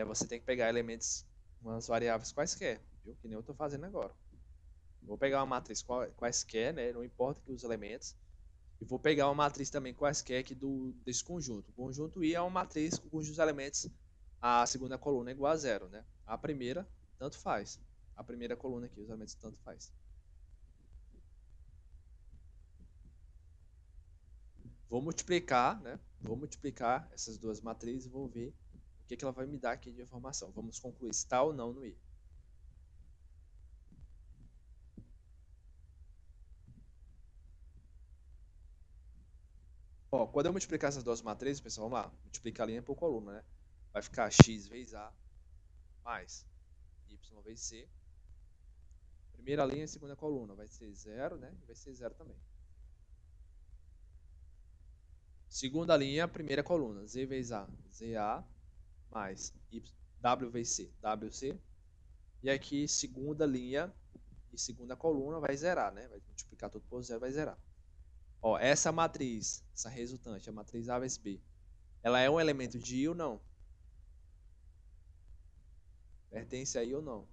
você tem que pegar elementos, umas variáveis quaisquer, viu? Que nem eu estou fazendo agora. Vou pegar uma matriz quaisquer, né? Não importa que os elementos. E vou pegar uma matriz também quaisquer aqui desse conjunto. O conjunto I é uma matriz cujos elementos, a segunda coluna é igual a zero, né? A primeira, tanto faz. A primeira coluna aqui, os elementos tanto faz. Vou multiplicar, né? Vou multiplicar essas duas matrizes e vou ver o que ela vai me dar aqui de informação. Vamos concluir se está ou não no I. Ó, quando eu multiplicar essas duas matrizes, pessoal, vamos lá. Multiplicar a linha por coluna, né? Vai ficar x vezes A mais y vezes C. Primeira linha e segunda coluna vai ser 0, né? E vai ser 0 também. Segunda linha, primeira coluna, z vezes A, ZA, mais W vezes C, WC. E aqui, segunda linha e segunda coluna vai zerar, né? Vai multiplicar tudo por 0, vai zerar. Ó, essa matriz, essa resultante, a matriz A vezes B, ela é um elemento de I ou não? Pertence a I ou não?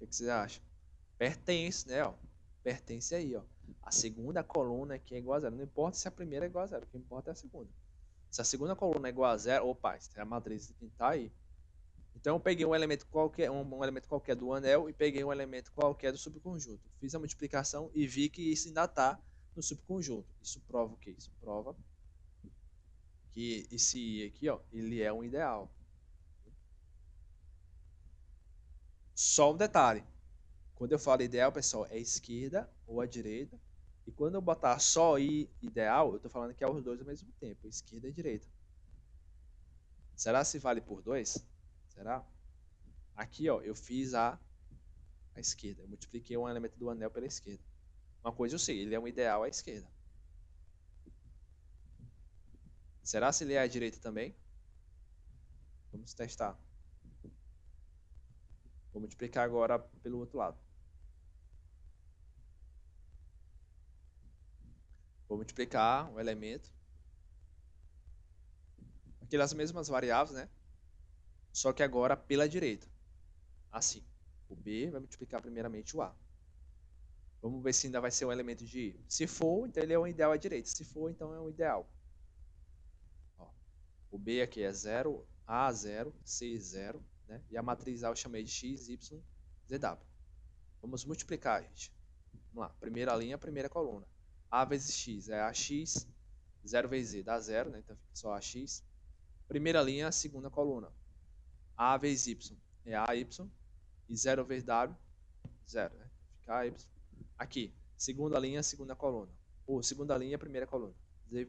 O que você acha? Pertence, né? Ó, pertence aí, ó. A segunda coluna aqui é igual a zero. Não importa se a primeira é igual a zero, o que importa é a segunda. Se a segunda coluna é igual a zero, opa, é a matriz que está aí. Então eu peguei um elemento qualquer, um elemento qualquer do anel e peguei um elemento qualquer do subconjunto. Fiz a multiplicação e vi que isso ainda está no subconjunto. Isso prova o quê? Isso prova que esse I aqui, ó, ele é um ideal. Só um detalhe. Quando eu falo ideal, pessoal, é esquerda ou a direita. E quando eu botar só I ideal, eu estou falando que é os dois ao mesmo tempo, esquerda e direita. Será se vale por 2? Será? Aqui, ó, eu fiz a esquerda. Eu multipliquei um elemento do anel pela esquerda. Uma coisa eu sei, ele é um ideal à esquerda. Será se ele é à direita também? Vamos testar. Vou multiplicar agora pelo outro lado. Vou multiplicar um elemento. Aquelas mesmas variáveis, né? Só que agora pela direita. Assim. O B vai multiplicar primeiramente o A. Vamos ver se ainda vai ser um elemento de I. Se for, então ele é um ideal à direita. Se for, então é um ideal. Ó, o B aqui é 0, A 0, C 0. Né? E a matriz A eu chamei de X, Y, ZW. Vamos multiplicar, gente. Vamos lá. Primeira linha, primeira coluna. A vezes X é AX. 0 vezes Z dá 0, né? Então fica só AX. Primeira linha, segunda coluna. A vezes Y é AY. E 0 vezes W, 0, né? Fica Y. Aqui, segunda linha, segunda coluna. Ou segunda linha, primeira coluna. Z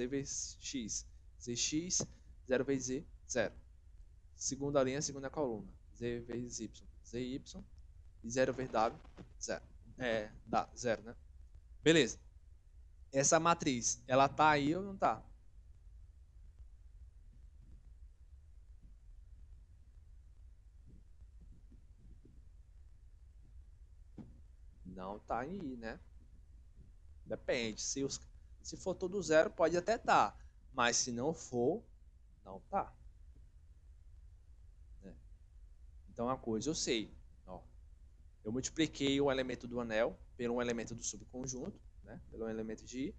vezes X. ZX, 0 vezes Z, 0. Segunda linha, segunda coluna. Z vezes Y. ZY. E 0 vezes W, 0. Dá 0, né? Beleza. Essa matriz, ela tá aí ou não tá? Não tá aí, né? Depende. Se for tudo 0, pode até tá. Mas se não for, não tá. Né? Então, a coisa eu sei. Ó, eu multipliquei o elemento do anel pelo um elemento do subconjunto, né? Pelo elemento de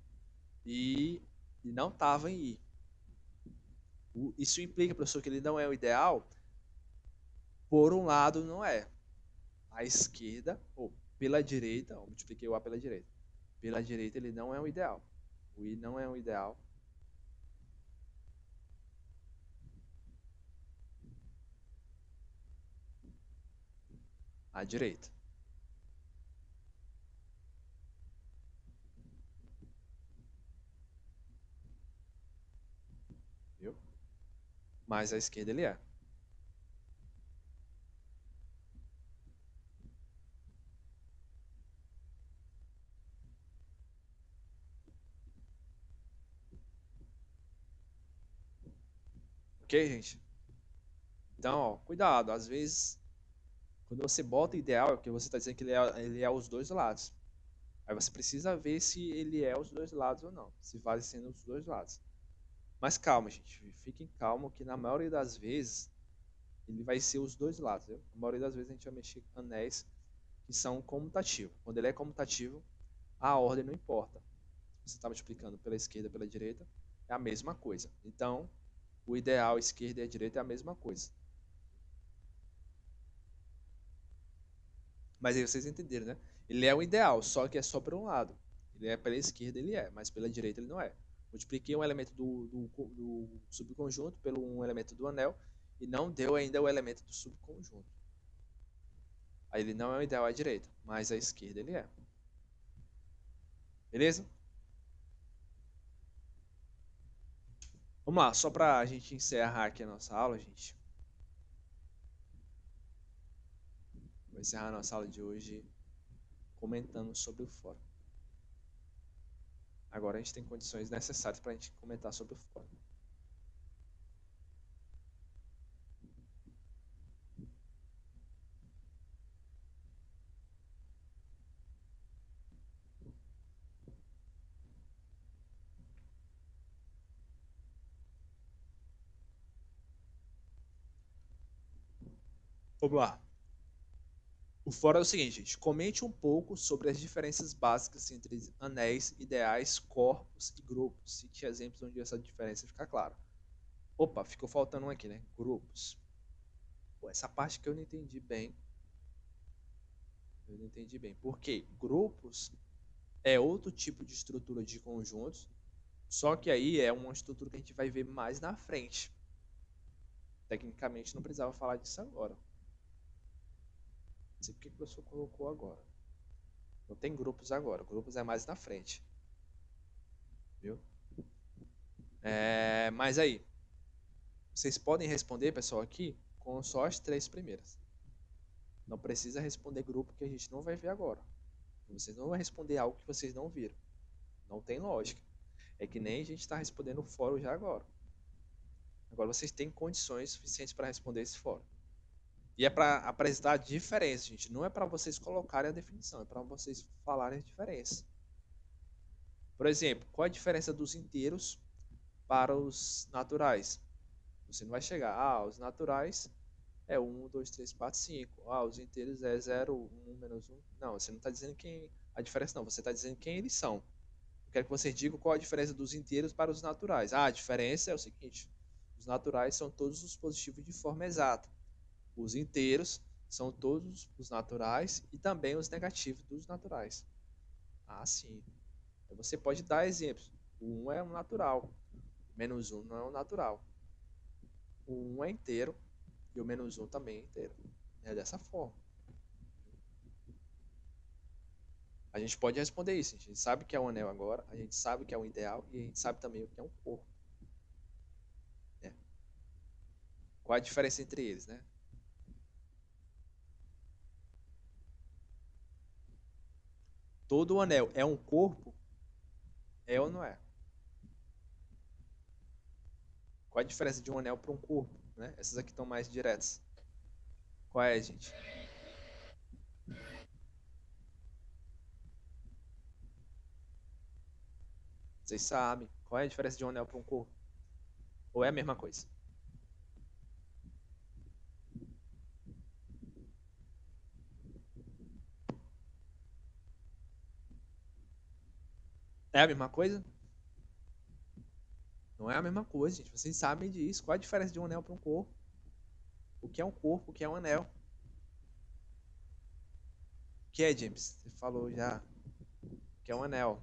I, e não estava em I. Isso implica, professor, que ele não é o ideal? Por um lado, não é. À esquerda, ou pela direita, eu multipliquei o A pela direita. Pela direita, ele não é o ideal. O I não é o ideal. À direita. Viu? Mas à esquerda ele é. Ok, gente? Então, ó, cuidado. Às vezes, quando você bota ideal, é porque você está dizendo que ele é os dois lados. Aí você precisa ver se ele é os dois lados ou não. Se vale sendo os dois lados. Mas calma, gente. Fiquem calmos que na maioria das vezes ele vai ser os dois lados. Viu? Na maioria das vezes a gente vai mexer com anéis que são comutativos. Quando ele é comutativo, a ordem não importa. Se você está multiplicando pela esquerda, pela direita, é a mesma coisa. Então, o ideal esquerda e a direita é a mesma coisa. Mas aí vocês entenderam, né? Ele é o ideal, só que é só por um lado. Ele é pela esquerda, ele é, mas pela direita ele não é. Multipliquei um elemento do subconjunto pelo um elemento do anel e não deu ainda o elemento do subconjunto. Aí ele não é o ideal à direita, mas à esquerda ele é. Beleza? Vamos lá, só para a gente encerrar aqui a nossa aula, gente. Vou encerrar a nossa aula de hoje comentando sobre o fórum. Agora a gente tem condições necessárias para a gente comentar sobre o fórum. Vamos lá. O fórum é o seguinte, gente. Comente um pouco sobre as diferenças básicas entre anéis, ideais, corpos e grupos. Cite exemplos onde essa diferença fica clara. Opa, ficou faltando um aqui, né? Grupos. Pô, essa parte que eu não entendi bem. Eu não entendi bem. Por quê? Grupos é outro tipo de estrutura de conjuntos, só que aí é uma estrutura que a gente vai ver mais na frente. Tecnicamente não precisava falar disso agora. Não sei porque que o professor colocou agora. Não tem grupos agora. Grupos é mais na frente. Viu? Mas aí, vocês podem responder, pessoal, aqui com só as 3 primeiras. Não precisa responder grupo que a gente não vai ver agora. Vocês não vão responder algo que vocês não viram. Não tem lógica. É que nem a gente está respondendo o fórum já agora. Agora vocês têm condições suficientes para responder esse fórum. E é para apresentar a diferença, gente. Não é para vocês colocarem a definição, é para vocês falarem a diferença. Por exemplo, qual a diferença dos inteiros para os naturais? Você não vai chegar, os naturais é 1, 2, 3, 4, 5. Os inteiros é 0, 1, menos 1. Não, você não está dizendo quem a diferença, não. Você está dizendo quem eles são. Eu quero que vocês digam qual a diferença dos inteiros para os naturais. A diferença é o seguinte: os naturais são todos os positivos de forma exata. Os inteiros são todos os naturais e também os negativos dos naturais. Sim. Então você pode dar exemplos. O 1 é um natural. O menos 1 não é um natural. O 1 é inteiro e o menos 1 também é inteiro. É dessa forma. A gente pode responder isso. A gente sabe que é um anel agora, a gente sabe que é um ideal e a gente sabe também o que é um corpo. Né? Qual a diferença entre eles, né? Todo anel é um corpo? É ou não é? Qual a diferença de um anel para um corpo? Né? Essas aqui estão mais diretas. Qual é, gente? Vocês sabem. Qual é a diferença de um anel para um corpo? Ou é a mesma coisa? É a mesma coisa? Não é a mesma coisa, gente. Vocês sabem disso. Qual a diferença de um anel para um corpo? O que é um corpo? O que é um anel? O que é, James? Você falou já. O que é um anel?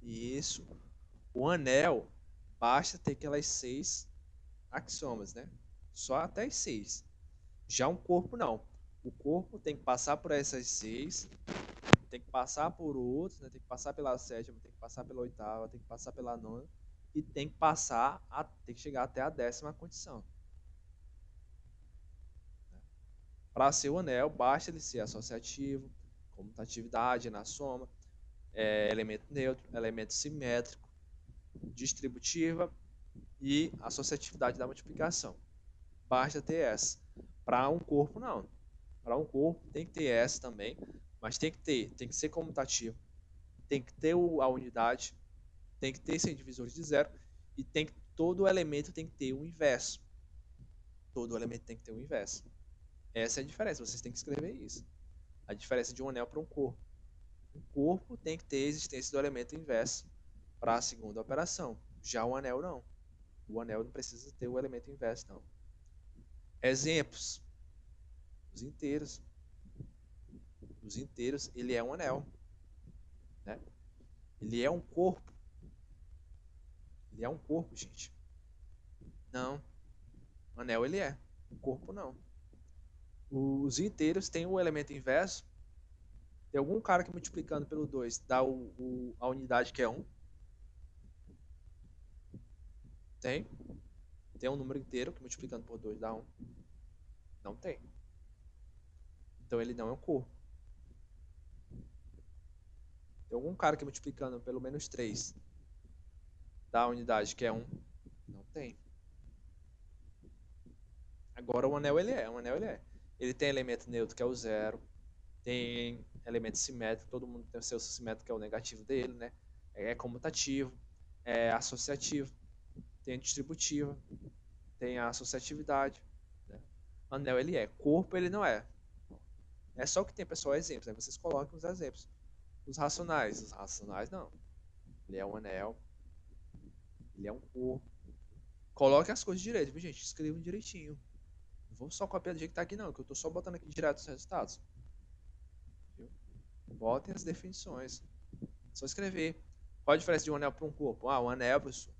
Isso. O anel basta ter aquelas 6 axiomas, né? Só até as 6. Já um corpo não. O corpo tem que passar por essas 6, tem que passar por outros, né? Tem que passar pela 7ª, tem que passar pela 8ª, tem que passar pela 9ª e tem que chegar até a 10ª condição. Para ser o anel, basta ele ser associativo, comutatividade na soma, elemento neutro, elemento simétrico, distributiva e associatividade da multiplicação. Basta ter essa. Para um corpo, não. Para um corpo tem que ter essa também, mas tem que ser comutativo, tem que ter a unidade, tem que ter sem divisores de zero e todo elemento tem que ter o inverso. Todo elemento tem que ter o inverso. Essa é a diferença, vocês têm que escrever isso. A diferença de um anel para um corpo. Um corpo tem que ter a existência do elemento inverso para a segunda operação. Já o anel não. O anel não precisa ter o elemento inverso, não. Exemplos. Os inteiros. Os inteiros, ele é um anel. Né? Ele é um corpo. Ele é um corpo, gente. Não. O anel ele é. O corpo não. Os inteiros têm o elemento inverso. Tem algum cara que multiplicando pelo 2 dá a unidade que é 1? Tem. Tem um número inteiro que multiplicando por 2 dá 1? Não tem. Então ele não é um corpo. Tem algum cara que multiplicando pelo menos 3 dá a unidade que é 1? Não tem. Agora o anel ele é. O anel ele é. Ele tem elemento neutro que é o 0. Tem elemento simétrico. Todo mundo tem o seu simétrico que é o negativo dele, né? É comutativo. É associativo. Tem a distributiva. Tem a associatividade. Né? Anel ele é. Corpo ele não é. É só que tem, pessoal, exemplos. Aí vocês colocam os exemplos. Os racionais não. Ele é um anel. Ele é um corpo. Coloque as coisas direito, viu, gente? Escrevam direitinho. Não vou só copiar do jeito que tá aqui, não, que eu tô só botando aqui direto os resultados. Viu? Botem as definições. Só escrever. Qual a diferença de um anel para um corpo? Um anel, professor,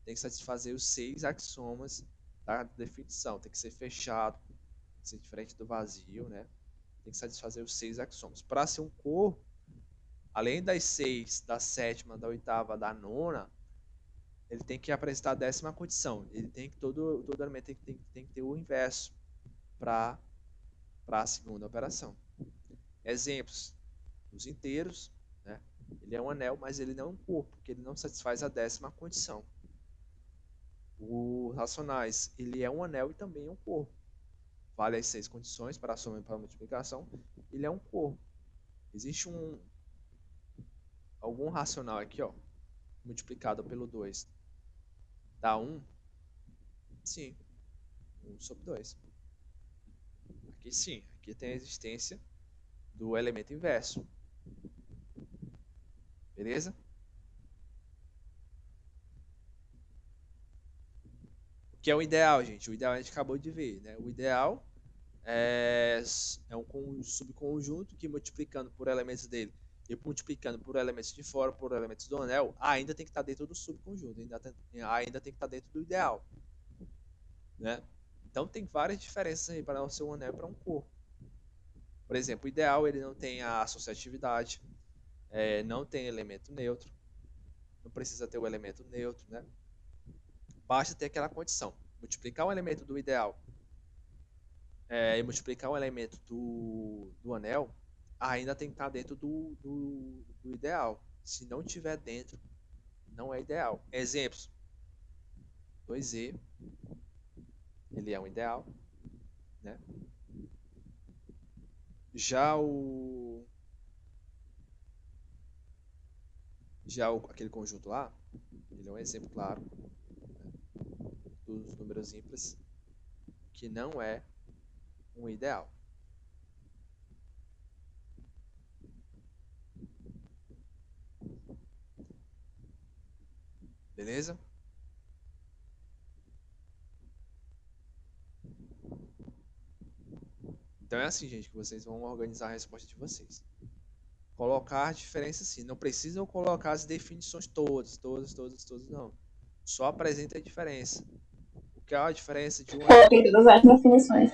tem que satisfazer os 6 axiomas da definição. Tem que ser fechado. Tem que ser diferente do vazio, né? Tem que satisfazer os 6 axiomas. Para ser um corpo, além das 6, da 7ª, da 8ª, da 9ª, ele tem que apresentar a 10ª condição. Ele tem que todo elemento tem que ter o inverso para a segunda operação. Exemplos: os inteiros, né? Ele é um anel, mas ele não é um corpo, porque ele não satisfaz a 10ª condição. Os racionais, ele é um anel e também é um corpo. Vale as 6 condições para a soma e para a multiplicação. Ele é um corpo. Existe algum racional aqui, ó, multiplicado pelo 2 dá 1? Sim. 1 sobre 2. Aqui sim. Aqui tem a existência do elemento inverso. Beleza? O que é o ideal, gente? O ideal a gente acabou de ver, né? O ideal é um subconjunto que multiplicando por elementos dele e multiplicando por elementos de fora, por elementos do anel, ainda tem que estar dentro do subconjunto, ainda tem que estar dentro do ideal, né? Então tem várias diferenças aí para o seu anel e para um corpo. Por exemplo, o ideal ele não tem a associatividade, não tem elemento neutro, não precisa ter o elemento neutro, né? Basta ter aquela condição, multiplicar um elemento do ideal e multiplicar um elemento do anel, ainda tem que estar dentro do ideal. Se não tiver dentro, não é ideal. Exemplos: 2e, ele é um ideal, né? Já aquele conjunto lá, ele é um exemplo claro, né, dos números ímpares, que não é um ideal. Beleza? Então é assim, gente, que vocês vão organizar a resposta de vocês. Colocar diferença sim. Não precisam colocar as definições todas, não. Só apresenta a diferença. O que é a diferença de um... Coloquei todas as definições.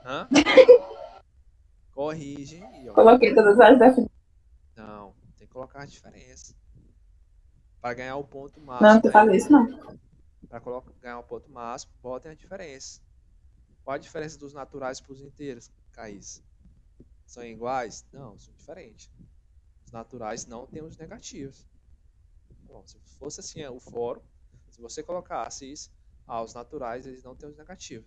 Hã? Corrige aí, ó. Coloquei todas as definições. Não, tem que colocar a diferença. Para ganhar o ponto máximo. Não, tu faz isso não. Para ganhar o ponto máximo, botem a diferença. Qual a diferença dos naturais para os inteiros, Caís? São iguais? Não, são diferentes. Os naturais não têm os negativos. Bom, se fosse assim o fórum, se você colocasse isso, os naturais eles não têm os negativos.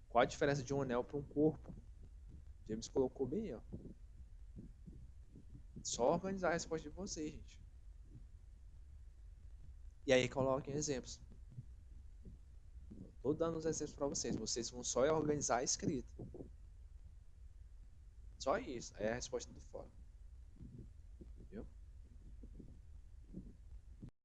Qual a diferença de um anel para um corpo? James colocou bem, ó. Só organizar a resposta de vocês, gente. E aí coloquem exemplos. Estou dando os exemplos para vocês. Vocês vão só organizar a escrita. Só isso. É a resposta do fórum.